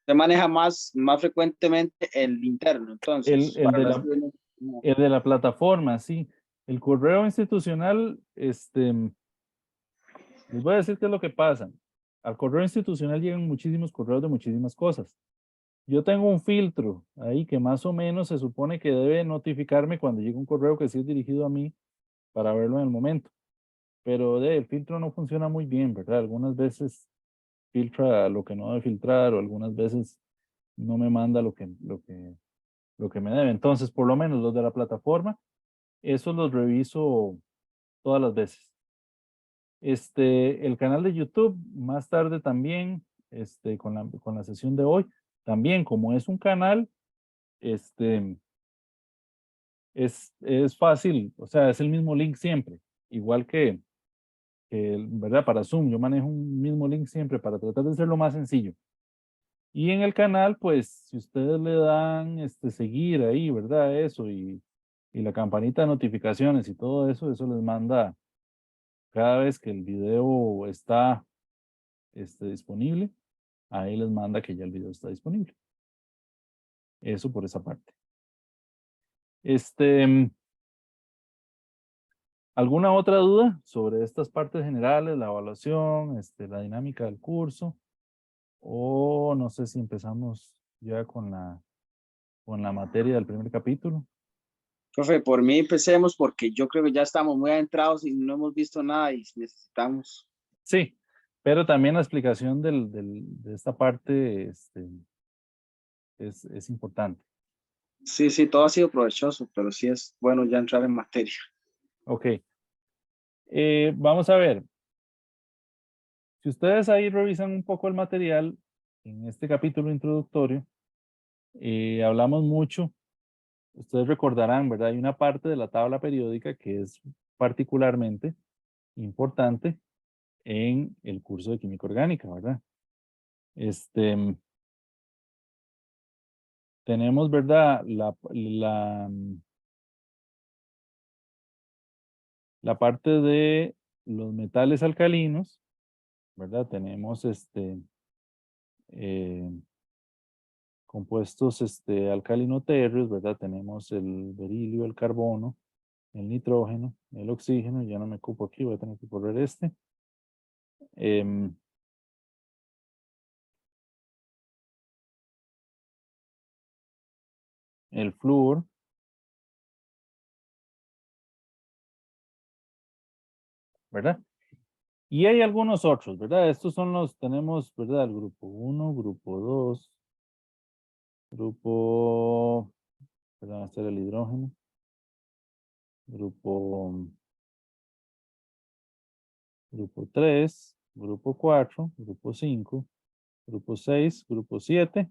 Se maneja más frecuentemente el interno, El, entonces, el para de no la, escribir- el de la plataforma, sí. El correo institucional, les voy a decir qué es lo que pasa. Al correo institucional llegan muchísimos correos de muchísimas cosas. Yo tengo un filtro ahí que más o menos se supone que debe notificarme cuando llega un correo que sí es dirigido a mí para verlo en el momento. Pero el filtro no funciona muy bien, ¿verdad? Algunas veces filtra lo que no debe filtrar o algunas veces no me manda lo que me debe. Entonces, por lo menos los de la plataforma, esos los reviso todas las veces. El canal de YouTube, más tarde también, con la sesión de hoy, también como es un canal, este, es fácil, o sea, es el mismo link siempre, igual ¿verdad? Para Zoom, yo manejo un mismo link siempre para tratar de hacerlo más sencillo. Y en el canal, pues, si ustedes le dan seguir ahí, ¿verdad? Eso y la campanita de notificaciones y todo eso, eso les manda cada vez que el video está disponible, ahí les manda que ya el video está disponible. Eso por esa parte. ¿Alguna otra duda sobre estas partes generales, la evaluación, la dinámica del curso? O no sé si empezamos ya con la materia del primer capítulo. Profe, por mí empecemos porque yo creo que ya estamos muy adentrados y no hemos visto nada y necesitamos. Sí, pero también la explicación de esta parte es importante. Sí, todo ha sido provechoso, pero sí es bueno ya entrar en materia. Ok. Vamos a ver. Si ustedes ahí revisan un poco el material, en este capítulo introductorio, hablamos mucho, ustedes recordarán, ¿verdad? Hay una parte de la tabla periódica que es particularmente importante en el curso de química orgánica, ¿verdad? tenemos, ¿verdad? La parte de los metales alcalinos, ¿verdad? Tenemos compuestos alcalino-térreos, ¿verdad? Tenemos el berilio, el carbono, el nitrógeno, el oxígeno. Ya no me ocupo aquí, voy a tener que correr este. El flúor. ¿Verdad? Y hay algunos otros, ¿verdad? Estos son los, tenemos, ¿verdad? El grupo 1, grupo 2, grupo, perdón, este era el hidrógeno, grupo, grupo 3, grupo 4, grupo 5, grupo 6, grupo 7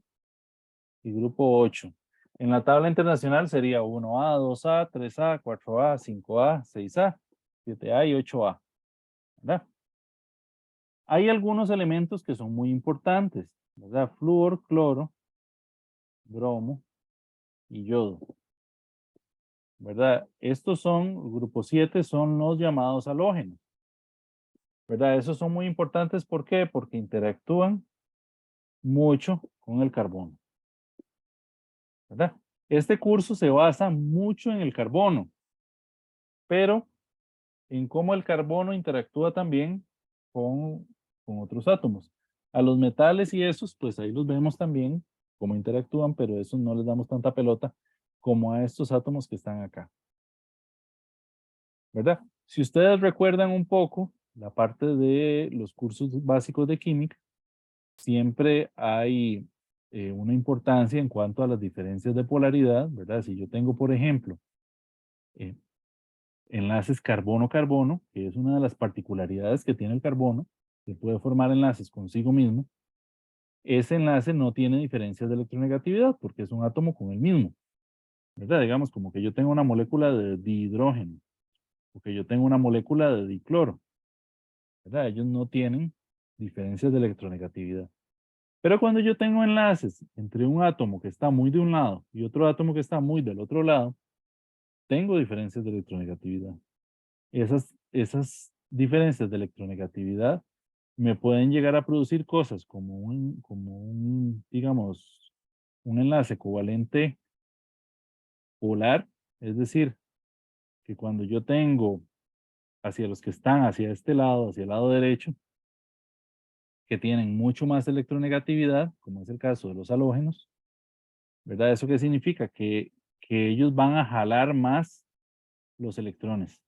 y grupo 8. En la tabla internacional sería 1A, 2A, 3A, 4A, 5A, 6A, 7A y 8A, ¿verdad? Hay algunos elementos que son muy importantes, ¿verdad? Flúor, cloro, bromo y yodo, ¿verdad? Estos son, grupo 7 son los llamados halógenos, ¿verdad? Esos son muy importantes, ¿por qué? Porque interactúan mucho con el carbono, ¿verdad? Este curso se basa mucho en el carbono, pero en cómo el carbono interactúa también con otros átomos. A los metales y esos, pues ahí los vemos también, cómo interactúan, pero esos no les damos tanta pelota como a estos átomos que están acá, ¿verdad? Si ustedes recuerdan un poco la parte de los cursos básicos de química, siempre hay una importancia en cuanto a las diferencias de polaridad, ¿verdad? Si yo tengo, por ejemplo, eh, enlaces carbono-carbono, que es una de las particularidades que tiene el carbono, que puede formar enlaces consigo mismo, ese enlace no tiene diferencias de electronegatividad porque es un átomo con el mismo, ¿verdad? Digamos como que yo tengo una molécula de dihidrógeno o que yo tengo una molécula de dicloro, ¿verdad? Ellos no tienen diferencias de electronegatividad. Pero cuando yo tengo enlaces entre un átomo que está muy de un lado y otro átomo que está muy del otro lado, tengo diferencias de electronegatividad. Esas diferencias de electronegatividad me pueden llegar a producir cosas digamos, un enlace covalente polar, es decir, que cuando yo tengo hacia los que están hacia este lado, hacia el lado derecho, que tienen mucho más electronegatividad, como es el caso de los halógenos, ¿verdad? ¿Eso qué significa? Que ellos van a jalar más los electrones.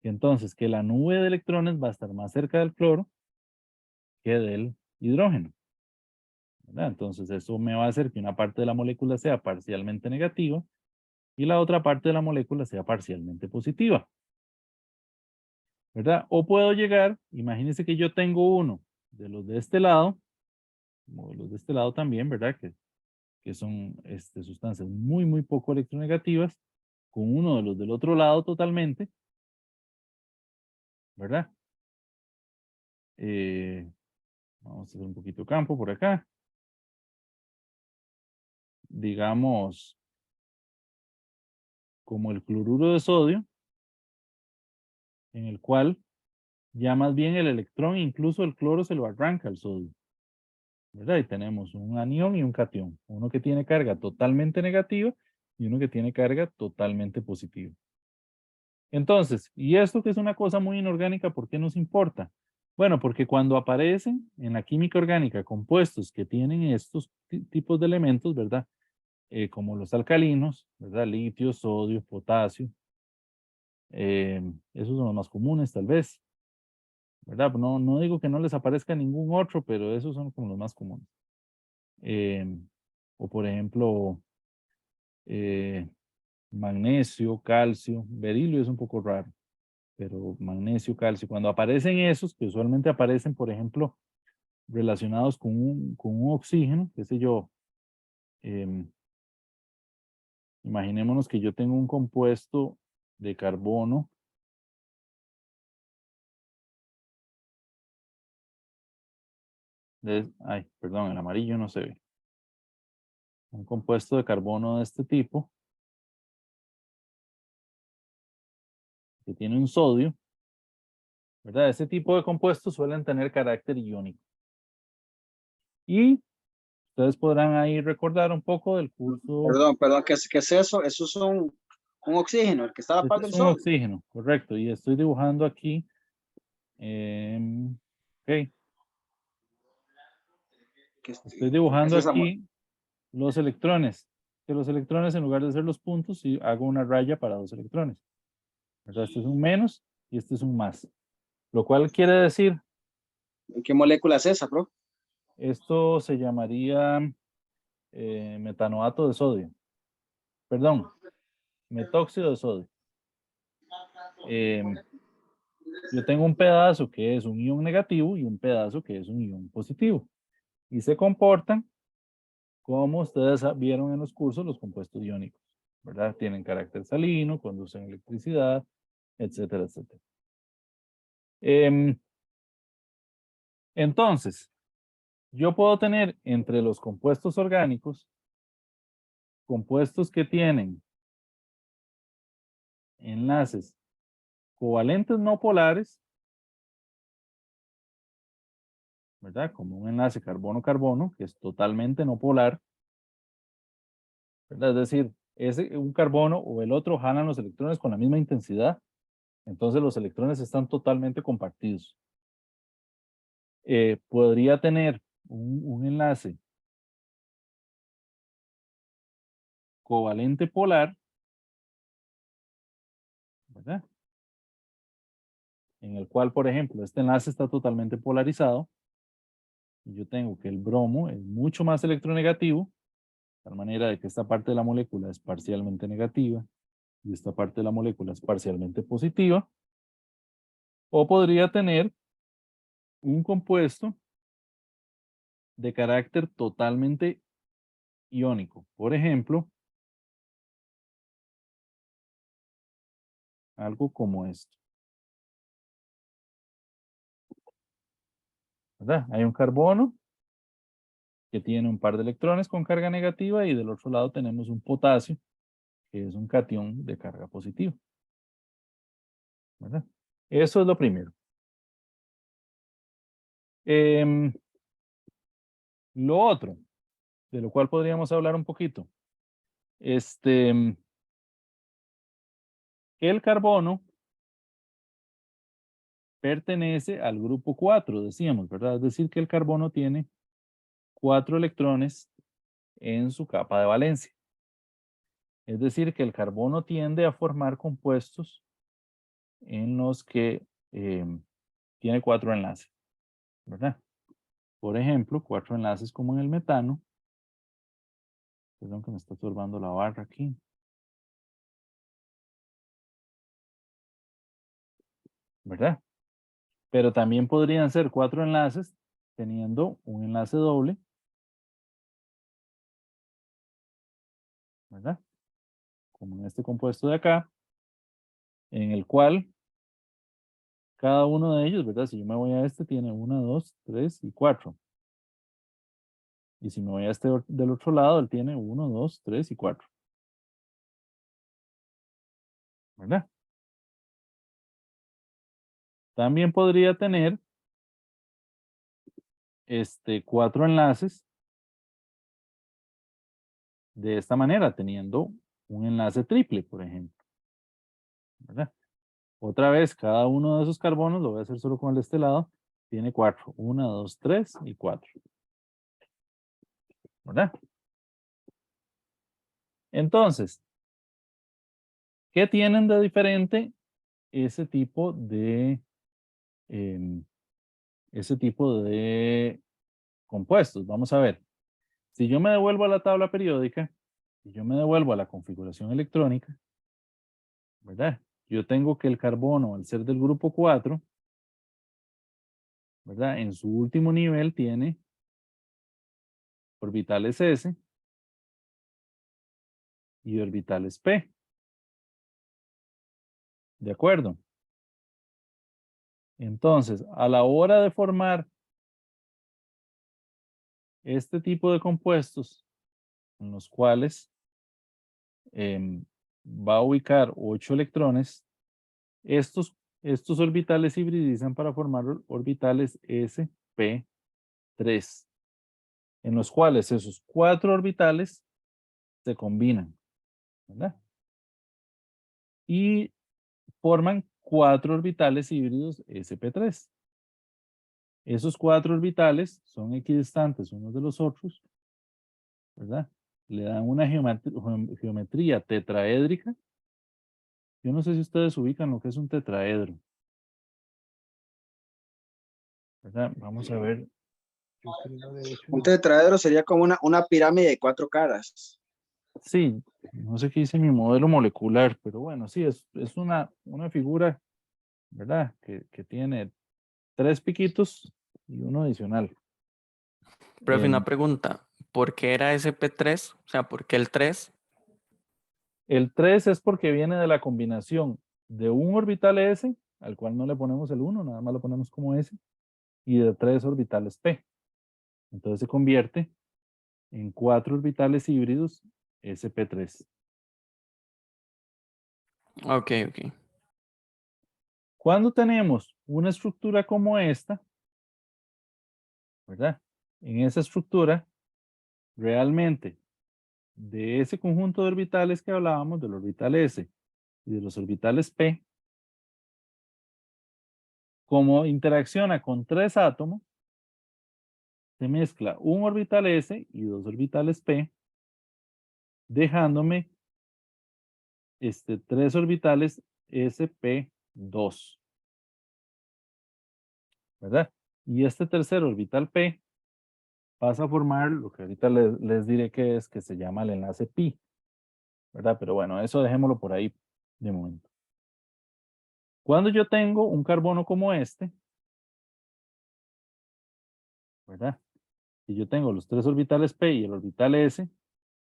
Y entonces que la nube de electrones va a estar más cerca del cloro que del hidrógeno, ¿verdad? Entonces eso me va a hacer que una parte de la molécula sea parcialmente negativa y la otra parte de la molécula sea parcialmente positiva, ¿verdad? O puedo llegar, imagínense que yo tengo uno de los de este lado, como de los de este lado también, ¿verdad? Que son sustancias muy, muy poco electronegativas, con uno de los del otro lado totalmente, ¿verdad? Vamos a hacer un poquito de campo por acá. Digamos, como el cloruro de sodio, en el cual ya más bien el electrón, incluso el cloro, se lo arranca al sodio, ¿verdad? Y tenemos un anión y un catión, uno que tiene carga totalmente negativa y uno que tiene carga totalmente positiva. Entonces, y esto que es una cosa muy inorgánica, ¿por qué nos importa? Bueno, porque cuando aparecen en la química orgánica compuestos que tienen estos tipos de elementos, ¿verdad? Como los alcalinos, ¿verdad? Litio, sodio, potasio. Esos son los más comunes, tal vez, ¿verdad? No, no digo que no les aparezca ningún otro, pero esos son como los más comunes. O por ejemplo, eh, magnesio, calcio, berilio es un poco raro, pero magnesio, calcio, cuando aparecen esos, que usualmente aparecen, por ejemplo, relacionados con un oxígeno, qué sé yo, imaginémonos que yo tengo un compuesto de carbono ay, perdón, el amarillo no se ve. un compuesto de carbono de este tipo, que tiene un sodio, ¿verdad? Este tipo de compuestos suelen tener carácter iónico. Y ustedes podrán ahí recordar un poco del curso. Perdón, ¿qué es eso? Eso es un oxígeno, el que está a la par Este del es un sol. oxígeno, correcto. Y estoy dibujando aquí. Ok. Estoy dibujando aquí los electrones. Que los electrones, en lugar de ser los puntos, y hago una raya para dos electrones. ¿Verdad? Este es un menos y este es un más. Lo cual quiere decir, ¿Qué molécula es esa, bro? esto se llamaría metanoato de sodio. Perdón, metóxido de sodio. Yo tengo un pedazo que es un ion negativo y un pedazo que es un ion positivo. Y se comportan como ustedes vieron en los cursos los compuestos iónicos, ¿verdad? Tienen carácter salino, conducen electricidad, etcétera, etcétera. Entonces, yo puedo tener entre los compuestos orgánicos compuestos que tienen enlaces covalentes no polares, ¿verdad? Como un enlace carbono-carbono, que es totalmente no polar, ¿verdad? Es decir, un carbono o el otro jalan los electrones con la misma intensidad, entonces los electrones están totalmente compartidos. Podría tener un enlace covalente polar, ¿verdad? En el cual, por ejemplo, este enlace está totalmente polarizado. Y yo tengo que el bromo es mucho más electronegativo, de tal manera de que esta parte de la molécula es parcialmente negativa y esta parte de la molécula es parcialmente positiva. O podría tener un compuesto de carácter totalmente iónico. Por ejemplo, algo como esto. ¿Verdad? Hay un carbono que tiene un par de electrones con carga negativa y del otro lado tenemos un potasio que es un catión de carga positiva. ¿Verdad? Eso es lo primero. Lo otro, de lo cual podríamos hablar un poquito. El carbono pertenece al grupo 4, decíamos, ¿verdad? Es decir, que el carbono tiene 4 electrones en su capa de valencia. Es decir, que el carbono tiende a formar compuestos en los que tiene 4 enlaces, ¿verdad? Por ejemplo, 4 enlaces como en el metano. Perdón que me está estorbando la barra aquí. ¿Verdad? Pero también podrían ser 4 enlaces teniendo un enlace doble, ¿verdad? Como en este compuesto de acá, en el cual cada uno de ellos, ¿verdad? Si yo me voy a este, tiene 1, 2, 3 y 4. Y si me voy a este del otro lado, él tiene 1, 2, 3 y 4. ¿Verdad? También podría tener 4 enlaces de esta manera, teniendo un enlace triple, por ejemplo. ¿Verdad? Otra vez, cada uno de esos carbonos, lo voy a hacer solo con el de este lado, tiene 4. 1, 2, 3 y 4. ¿Verdad? Entonces, ¿qué tienen de diferente ese tipo de compuestos? Vamos a ver. Si yo me devuelvo a la tabla periódica y yo me devuelvo a la configuración electrónica, ¿verdad? Yo tengo que el carbono, al ser del grupo 4, ¿verdad? En su último nivel tiene orbitales S y orbitales P. ¿De acuerdo? Entonces, a la hora de formar este tipo de compuestos, en los cuales va a ubicar 8 electrones. Estos orbitales hibridizan para formar orbitales sp3, en los cuales esos 4 orbitales se combinan, ¿verdad? Y forman 4 orbitales híbridos sp3. Esos 4 orbitales son equidistantes unos de los otros, ¿verdad? Le dan una geometría tetraédrica. Yo no sé si ustedes ubican lo que es un tetraedro, ¿verdad? Vamos a ver. Yo creo haber hecho Un tetraedro sería como una pirámide de 4 caras. Sí, no sé qué dice mi modelo molecular, pero bueno, sí, es una figura, ¿verdad? Que tiene 3 piquitos y uno adicional. Profe, Em, una pregunta. ¿Por qué era SP3? O sea, ¿por qué el 3? el 3 es porque viene de la combinación de un orbital S, al cual no le ponemos el 1, nada más lo ponemos como S, y de 3 orbitales P. Entonces se convierte en 4 orbitales híbridos sp3. Ok, ok. Cuando tenemos una estructura como esta, ¿verdad? En esa estructura, realmente, de ese conjunto de orbitales que hablábamos, del orbital S y de los orbitales P, como interacciona con 3 átomos, se mezcla un orbital S y 2 orbitales P, dejándome 3 orbitales sp2, ¿verdad? Y este tercer orbital P pasa a formar lo que ahorita les diré que se llama el enlace pi, ¿verdad? Pero bueno, eso dejémoslo por ahí de momento. Cuando yo tengo un carbono como este, ¿verdad? Y yo tengo los 3 orbitales P y el orbital S,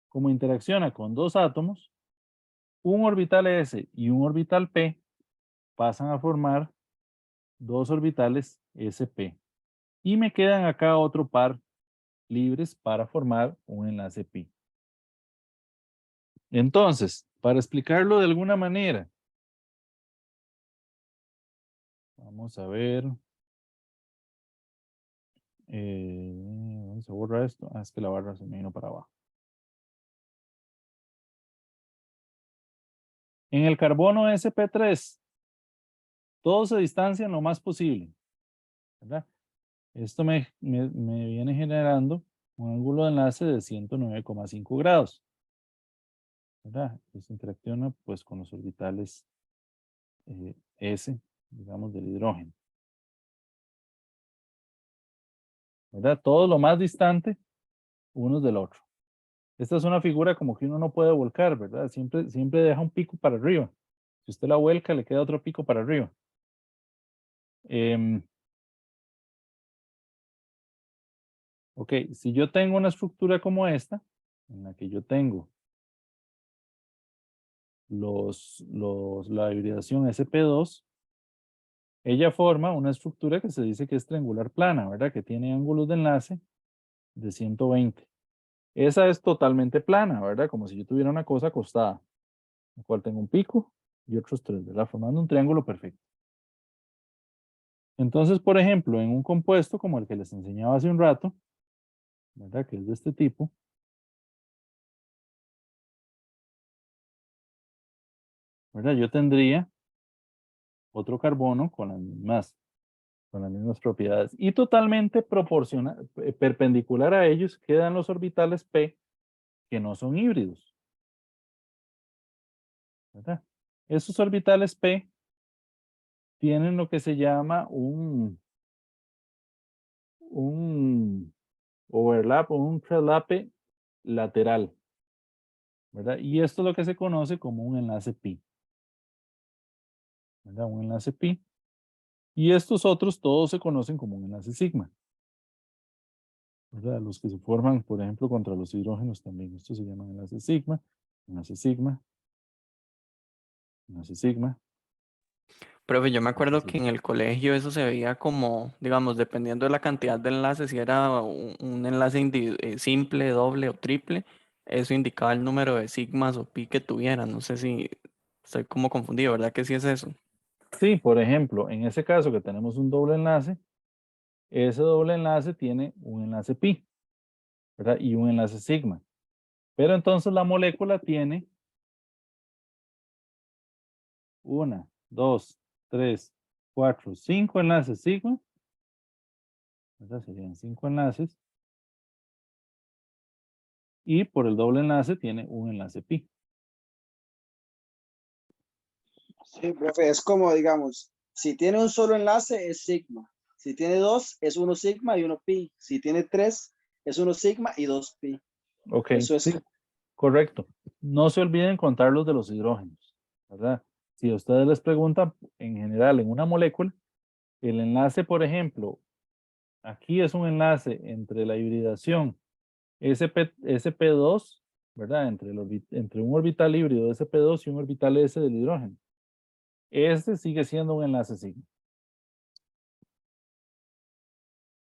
como interacciona con 2 átomos, un orbital S y un orbital P pasan a formar 2 orbitales sp. Y me quedan acá otro par libres para formar un enlace pi. Entonces, para explicarlo de alguna manera, vamos a ver. Vamos a borrar esto. Es que la barra se me vino para abajo. En el carbono sp3, todos se distancian lo más posible, ¿verdad? Esto me viene generando un ángulo de enlace de 109,5 grados, ¿verdad? Esto interacciona pues con los orbitales S, digamos, del hidrógeno, ¿verdad? Todo lo más distante unos del otro. Esta es una figura como que uno no puede volcar, ¿verdad? Siempre deja un pico para arriba. Si usted la vuelca, le queda otro pico para arriba. Ok, si yo tengo una estructura como esta, en la que yo tengo la hibridación sp2, ella forma una estructura que se dice que es triangular plana, ¿verdad? Que tiene ángulos de enlace de 120. Esa es totalmente plana, ¿verdad? Como si yo tuviera una cosa acostada, en la cual tengo un pico y otros 3, ¿verdad? Formando un triángulo perfecto. Entonces, por ejemplo, en un compuesto como el que les enseñaba hace un rato, ¿verdad? Que es de este tipo, ¿verdad? Yo tendría otro carbono con las mismas propiedades. Y totalmente perpendicular a ellos quedan los orbitales P que no son híbridos, ¿verdad? Esos orbitales P tienen lo que se llama un overlap o un prelape lateral, ¿verdad? Y esto es lo que se conoce como un enlace pi, ¿verdad? Un enlace pi. Y estos otros todos se conocen como un enlace sigma, ¿verdad? Los que se forman, por ejemplo, contra los hidrógenos también. Estos se llaman enlace sigma, enlace sigma, enlace sigma. Profe, yo me acuerdo enlace que en sigma. el colegio eso se veía como, digamos, dependiendo de la cantidad de enlaces, si era un enlace simple, doble o triple, eso indicaba el número de sigmas o pi que tuviera. No sé si estoy como confundido, ¿verdad que sí es eso? Sí, por ejemplo, en ese caso que tenemos un doble enlace, ese doble enlace tiene un enlace pi, ¿verdad? Y un enlace sigma. Pero entonces la molécula tiene 1, 2, 3, 4, 5 enlaces sigma, ¿verdad? Serían 5 enlaces. Y por el doble enlace tiene un enlace pi. Sí, profe, es como, digamos, si tiene un solo enlace es sigma. Si tiene dos, es 1 sigma y 1 pi. Si tiene tres, es 1 sigma y 2 pi. Ok, Eso sí, es. correcto. No se olviden contar los de los hidrógenos, ¿verdad? Si a ustedes les preguntan, en general, en una molécula, el enlace, por ejemplo, aquí es un enlace entre la hibridación sp2, ¿verdad? Entre un orbital híbrido sp2 y un orbital s del hidrógeno. Este sigue siendo un enlace sigma.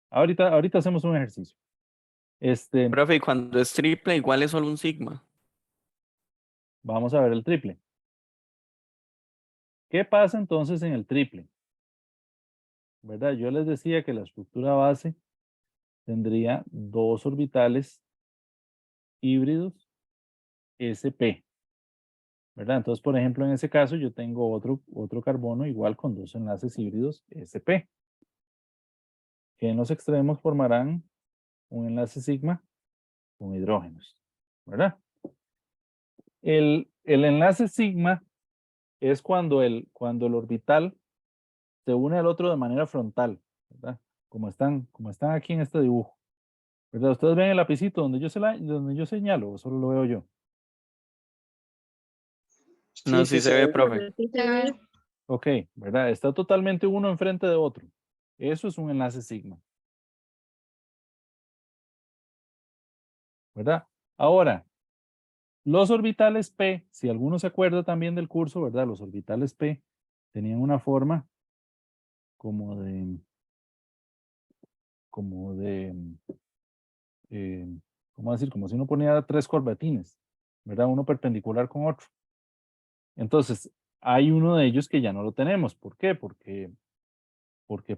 Ahorita hacemos un ejercicio. Profe, y cuando es triple, igual es solo un sigma. Vamos a ver el triple. ¿Qué pasa entonces en el triple? ¿Verdad? Yo les decía que la estructura base tendría dos orbitales híbridos sp, ¿verdad? Entonces, por ejemplo, en ese caso yo tengo otro carbono igual con dos enlaces híbridos sp, que en los extremos formarán un enlace sigma con hidrógenos, ¿verdad? El enlace sigma es cuando el orbital se une al otro de manera frontal, ¿verdad? Como están aquí en este dibujo, ¿verdad? Ustedes ven el lapicito donde yo señalo, o solo lo veo yo. No, Sí, sí sí, se se ve, ve. profe. Sí, se ve. Ok, ¿verdad? Está totalmente uno enfrente de otro. Eso es un enlace sigma, ¿verdad? Ahora, los orbitales P, si alguno se acuerda también del curso, ¿verdad? Los orbitales P tenían una forma como de, eh, ¿cómo decir? Como si uno ponía tres corbatines, ¿verdad? Uno perpendicular con otro. Entonces, hay uno de ellos que ya no lo tenemos. ¿Por qué? Porque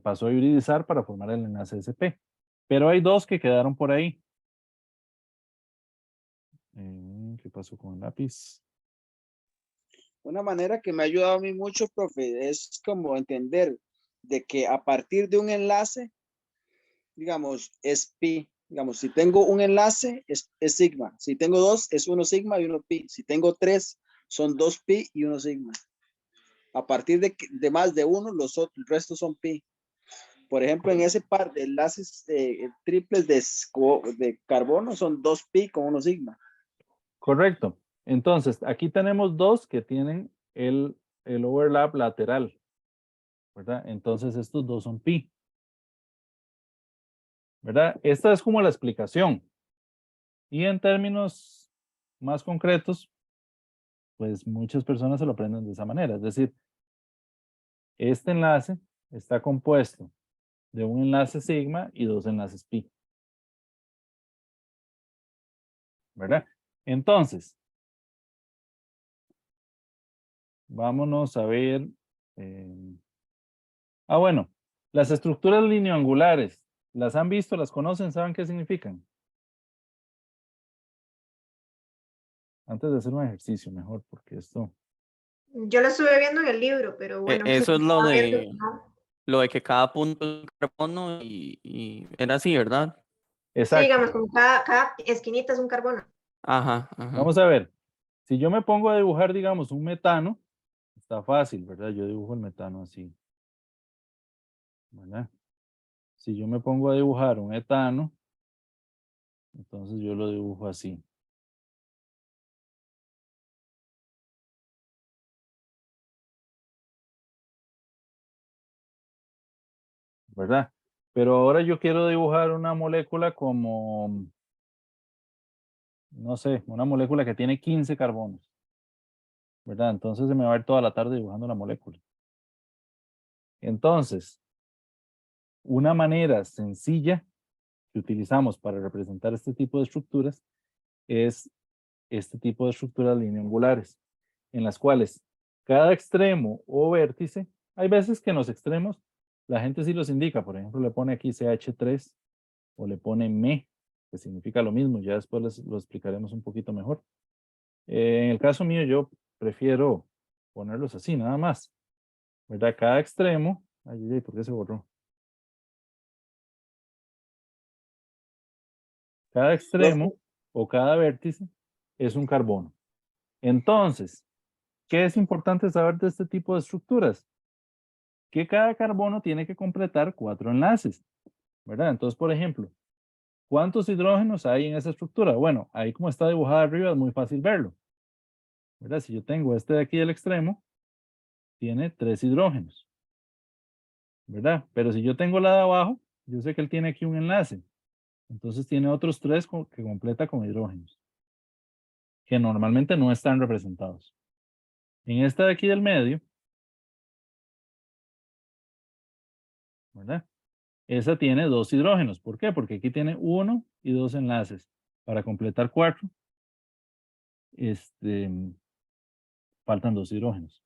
pasó a hibridizar para formar el enlace SP. Pero hay dos que quedaron por ahí. ¿Qué pasó con el lápiz? Una manera que me ha ayudado a mí mucho, profe, es como entender de que a partir de un enlace, digamos, es pi. Digamos, si tengo un enlace, es sigma. Si tengo dos, es 1 sigma y 1 pi. Si tengo tres, son 2 pi y 1 sigma. A partir de más de uno, el resto son pi. Por ejemplo, en ese par de enlaces triples de carbono son 2 pi con 1 sigma. Correcto. Entonces, aquí tenemos dos que tienen el overlap lateral, ¿verdad? Entonces, estos dos son pi, ¿verdad? Esta es como la explicación. Y en términos más concretos, pues muchas personas se lo aprenden de esa manera. Es decir, este enlace está compuesto de un enlace sigma y dos enlaces pi, ¿verdad? Entonces, vámonos a ver. Bueno, las estructuras lineoangulares, ¿las han visto? ¿Las conocen? ¿Saben qué significan? Antes de hacer un ejercicio, mejor, porque esto. Yo lo estuve viendo en el libro, pero bueno, Eso es estaba viendo que no. lo de que cada punto es un carbono y era así, ¿verdad? Sí, Exacto. digamos, como cada esquinita es un carbono. Ajá, ajá. Vamos a ver. Si yo me pongo a dibujar, digamos, un metano, está fácil, ¿verdad? Yo dibujo el metano así, ¿verdad? Si yo me pongo a dibujar un etano, entonces yo lo dibujo así. ¿Verdad? Pero ahora yo quiero dibujar una molécula como, no sé, una molécula que tiene 15 carbonos, ¿verdad? Entonces se me va a ir toda la tarde dibujando la molécula. Entonces, una manera sencilla que utilizamos para representar este tipo de estructuras es este tipo de estructuras lineangulares, en las cuales cada extremo o vértice, hay veces que en los extremos la gente sí los indica, por ejemplo, le pone aquí CH3 o le pone ME, que significa lo mismo, ya después lo explicaremos un poquito mejor. En el caso mío, yo prefiero ponerlos así, nada más, ¿verdad? Cada extremo, ay, ¿por qué se borró? Cada extremo o cada vértice es un carbono. Entonces, ¿qué es importante saber de este tipo de estructuras? Que cada carbono tiene que completar 4 enlaces, ¿verdad? Entonces, por ejemplo, ¿cuántos hidrógenos hay en esa estructura? Bueno, ahí como está dibujada arriba es muy fácil verlo, ¿verdad? Si yo tengo este de aquí del extremo, tiene 3 hidrógenos, ¿verdad? Pero si yo tengo la de abajo, yo sé que él tiene aquí un enlace. Entonces tiene otros 3 que completa con hidrógenos, que normalmente no están representados. En esta de aquí del medio, ¿verdad? Esa tiene 2 hidrógenos. ¿Por qué? Porque aquí tiene 1 y 2 enlaces. Para completar 4, faltan 2 hidrógenos.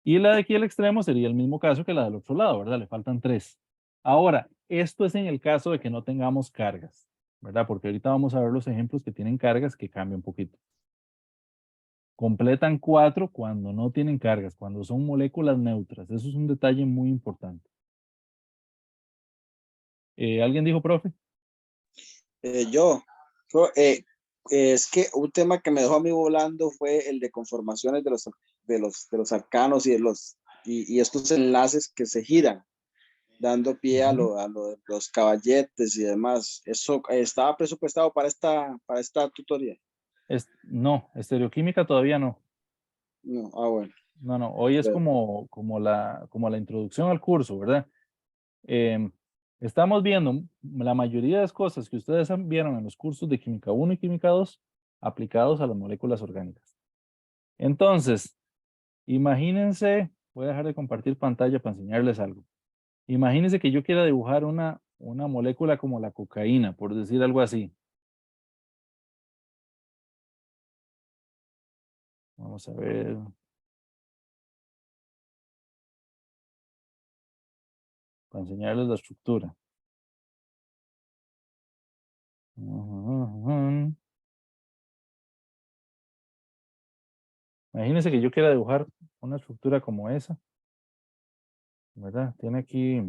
Y la de aquí al extremo sería el mismo caso que la del otro lado, ¿verdad? Le faltan 3. Ahora, esto es en el caso de que no tengamos cargas, ¿verdad? Porque ahorita vamos a ver los ejemplos que tienen cargas que cambian un poquito. Completan 4 cuando no tienen cargas, cuando son moléculas neutras. Eso es un detalle muy importante. ¿Alguien dijo, profe? Yo, es que un tema que me dejó a mí volando fue el de conformaciones de los arcanos y estos enlaces que se giran, dando pie a lo de los caballetes y demás. ¿Eso estaba presupuestado para esta tutoría? No, estereoquímica todavía no. No, bueno. No, hoy es Pero- como la introducción al curso, ¿verdad? Estamos viendo la mayoría de las cosas que ustedes vieron en los cursos de Química 1 y Química 2 aplicados a las moléculas orgánicas. Entonces, imagínense, voy a dejar de compartir pantalla para enseñarles algo. Imagínense que yo quiera dibujar una molécula como la cocaína, por decir algo así. Vamos a ver. Para enseñarles la estructura. Imagínense que yo quiera dibujar una estructura como esa, ¿verdad? Tiene aquí,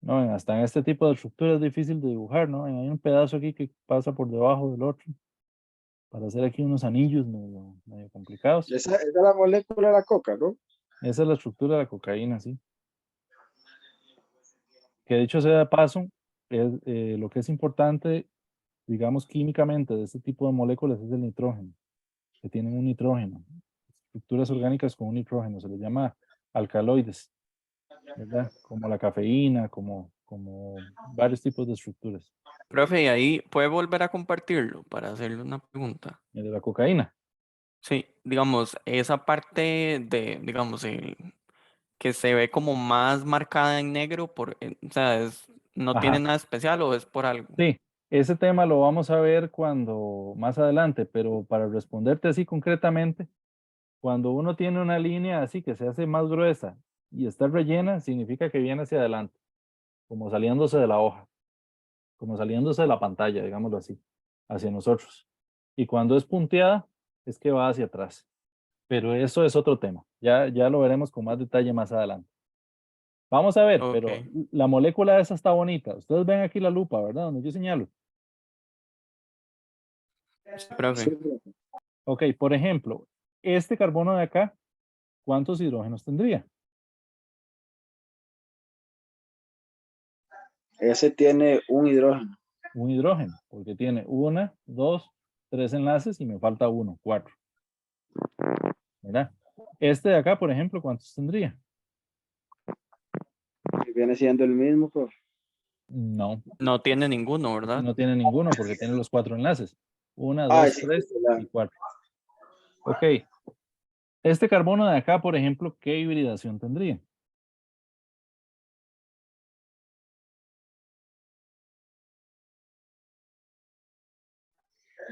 no, hasta en este tipo de estructura es difícil de dibujar, ¿no? Hay un pedazo aquí que pasa por debajo del otro para hacer aquí unos anillos medio complicados. Esa es la molécula de la coca, ¿no? Esa es la estructura de la cocaína, sí. Que dicho sea de paso, lo que es importante, digamos, químicamente de este tipo de moléculas es el nitrógeno, que tienen un nitrógeno. Estructuras orgánicas con un nitrógeno, se les llama alcaloides, ¿verdad? Como la cafeína, como varios tipos de estructuras. Profe, y ahí puede volver a compartirlo para hacerle una pregunta. El de la cocaína. Sí, digamos, esa parte de, digamos, que se ve como más marcada en negro, o sea, no tiene Ajá. nada especial o es por algo. Sí, ese tema lo vamos a ver cuando más adelante, pero para responderte así concretamente, cuando uno tiene una línea así que se hace más gruesa y está rellena, significa que viene hacia adelante, como saliéndose de la hoja, como saliéndose de la pantalla, digámoslo así, hacia nosotros. Y cuando es punteada, es que va hacia atrás. Pero eso es otro tema. Ya lo veremos con más detalle más adelante. Vamos a ver, Ok, pero la molécula esa está bonita. Ustedes ven aquí la lupa, ¿verdad? Donde yo señalo. sí, profe. Ok, por ejemplo, este carbono de acá, ¿cuántos hidrógenos tendría? Ese tiene un hidrógeno. Un hidrógeno, porque tiene 1, 2, 3 enlaces y me falta 1, 4. ¿Verdad? Este de acá, por ejemplo, ¿cuántos tendría? Que viene siendo el mismo, profe. No, No tiene ninguno, ¿verdad? no tiene ninguno porque tiene los 4 enlaces. 1, Ah, 2, sí, 3 y 4. Ok. Este carbono de acá, por ejemplo, ¿qué hibridación tendría?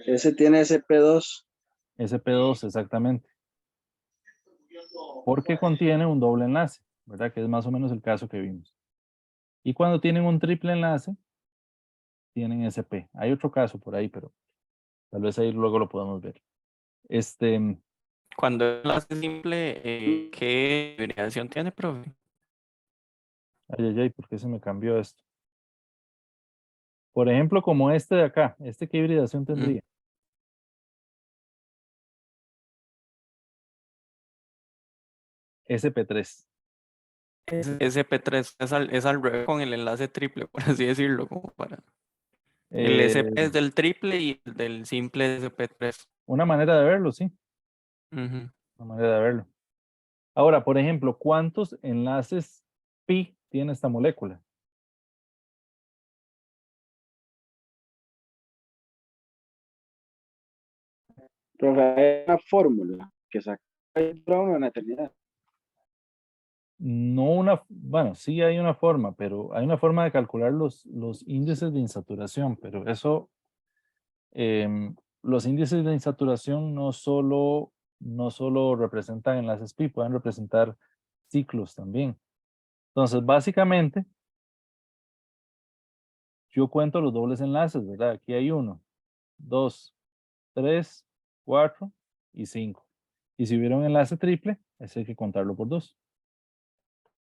Ese tiene SP2. SP2, exactamente. Porque contiene un doble enlace, ¿verdad? Que es más o menos el caso que vimos. Y cuando tienen un triple enlace, tienen SP. Hay otro caso por ahí, pero tal vez ahí luego lo podemos ver. Cuando el enlace simple, ¿qué hibridación tiene, profe? Ay, ¿por qué se me cambió esto? Por ejemplo, como este de acá, ¿qué hibridación tendría? SP3. SP3 es al revés con el enlace triple, por así decirlo, como para... El Eh, SP es del triple y el del simple es SP3. una manera de verlo, sí. Ujú. Una manera de verlo. Ahora, por ejemplo, ¿cuántos enlaces pi tiene esta molécula? Profe, hay una fórmula que saca en la eternidad. No una, bueno, sí hay una forma, pero hay una forma de calcular los índices de insaturación, pero eso, los índices de insaturación no solo representan enlaces pi, pueden representar ciclos también. Entonces, básicamente, yo cuento los dobles enlaces, ¿verdad? Aquí hay 1, 2, 3, 4 y 5. Y si hubiera un enlace triple, ese hay que contarlo por 2.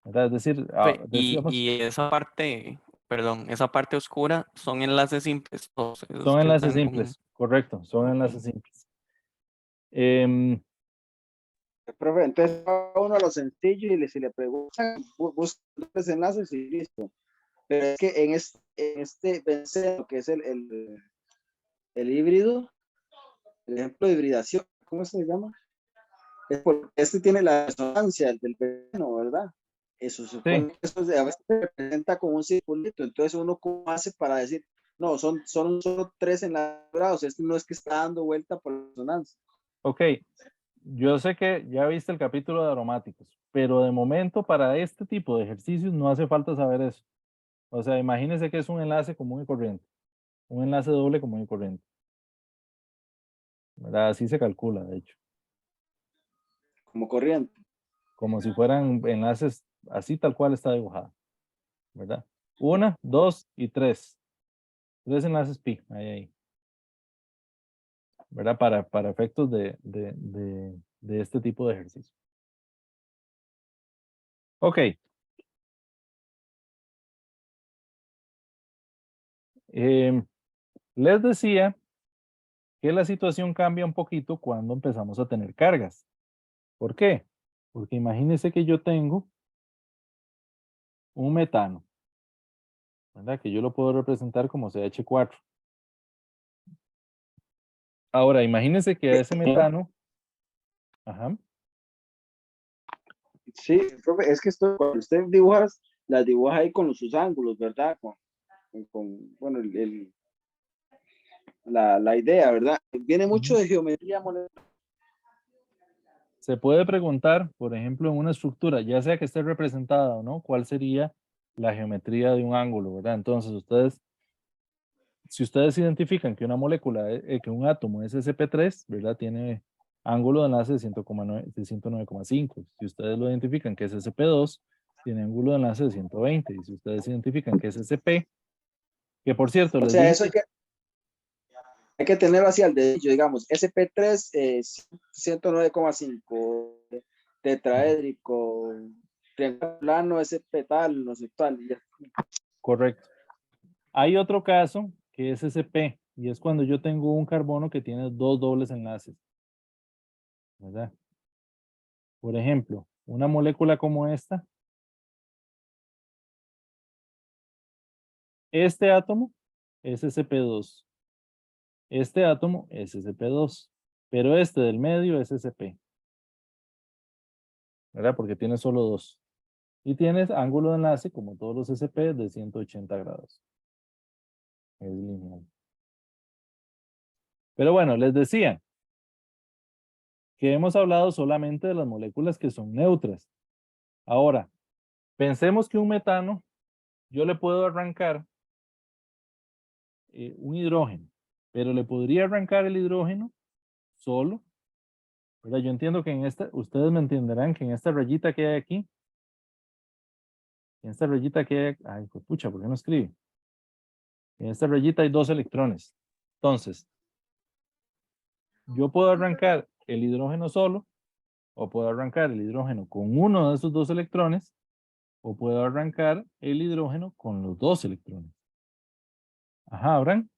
¿Verdad? Es decir, decíamos, Y esa parte, perdón, esa parte oscura son enlaces simples, todos esos son que enlaces están como... simples, correcto, son Ok. enlaces simples. Em, Profe, entonces va uno a lo sencillo y si le preguntan, busca los enlaces y listo. Pero es que en este benceno, que es el híbrido, el ejemplo de hibridación, ¿cómo se llama? Es porque este tiene la resonancia del benceno, ¿verdad? Eso se sí, supone que eso a veces se representa como un circulito. Entonces uno cómo hace para decir, no, son solo 3 enlazados, este no es que está dando vuelta por la resonancia. ok. Yo sé que ya viste el capítulo de aromáticos, pero de momento para este tipo de ejercicios no hace falta saber eso. O sea, imagínense que es un enlace común y corriente, un enlace doble común y corriente. ¿Verdad? Así se calcula, de hecho, Como corriente. como si fueran enlaces así tal cual está dibujado, ¿verdad? 1, 2 y 3. 3 enlaces pi, ahí, ¿verdad? Para efectos de este tipo de ejercicio. Ok. Les decía que la situación cambia un poquito cuando empezamos a tener cargas. ¿Por qué? Porque imagínense que yo tengo un metano, ¿verdad? Que yo lo puedo representar como CH4. Ahora, imagínense que a ese metano, ajá, Sí, profe, es que esto, cuando usted dibuja, las dibuja ahí con sus ángulos, ¿verdad? Bueno, la idea, ¿verdad? Viene mucho ujú. de geometría molecular. Se puede preguntar, por ejemplo, en una estructura, ya sea que esté representada o no, cuál sería la geometría de un ángulo, ¿verdad? Entonces, si ustedes identifican que una molécula, que un átomo es sp3, ¿verdad? Tiene ángulo de enlace de 109,5. Si ustedes lo identifican que es sp2, tiene ángulo de enlace de 120. Y si ustedes identifican que es sp, que por cierto, O les sea, dije eso que hay que tenerlo hacia el dedillo, digamos, SP3 109,5, tetraédrico, triángulo plano, SP tal, no sé tal. correcto. Hay otro caso que es sp, y es cuando yo tengo un carbono que tiene dos dobles enlaces, ¿verdad? Por ejemplo, una molécula como esta, este átomo es sp2. Este átomo es sp2, pero este del medio es sp, ¿verdad? Porque tiene solo dos. Y tienes ángulo de enlace, como todos los sp, de 180 grados. Es lineal. Pero bueno, les decía que hemos hablado solamente de las moléculas que son neutras. Ahora, pensemos que un metano, yo le puedo arrancar un hidrógeno. pero le podría arrancar el hidrógeno solo, ¿verdad? Yo entiendo que en esta, ustedes me entenderán que en esta rayita que hay aquí, en esta rayita que hay, ay, pues pucha, ¿por qué no escribe? En esta rayita hay 2 electrones. Entonces, yo puedo arrancar el hidrógeno solo, o puedo arrancar el hidrógeno con uno de esos 2 electrones, o puedo arrancar el hidrógeno con los 2 electrones. Ajá, Abraham.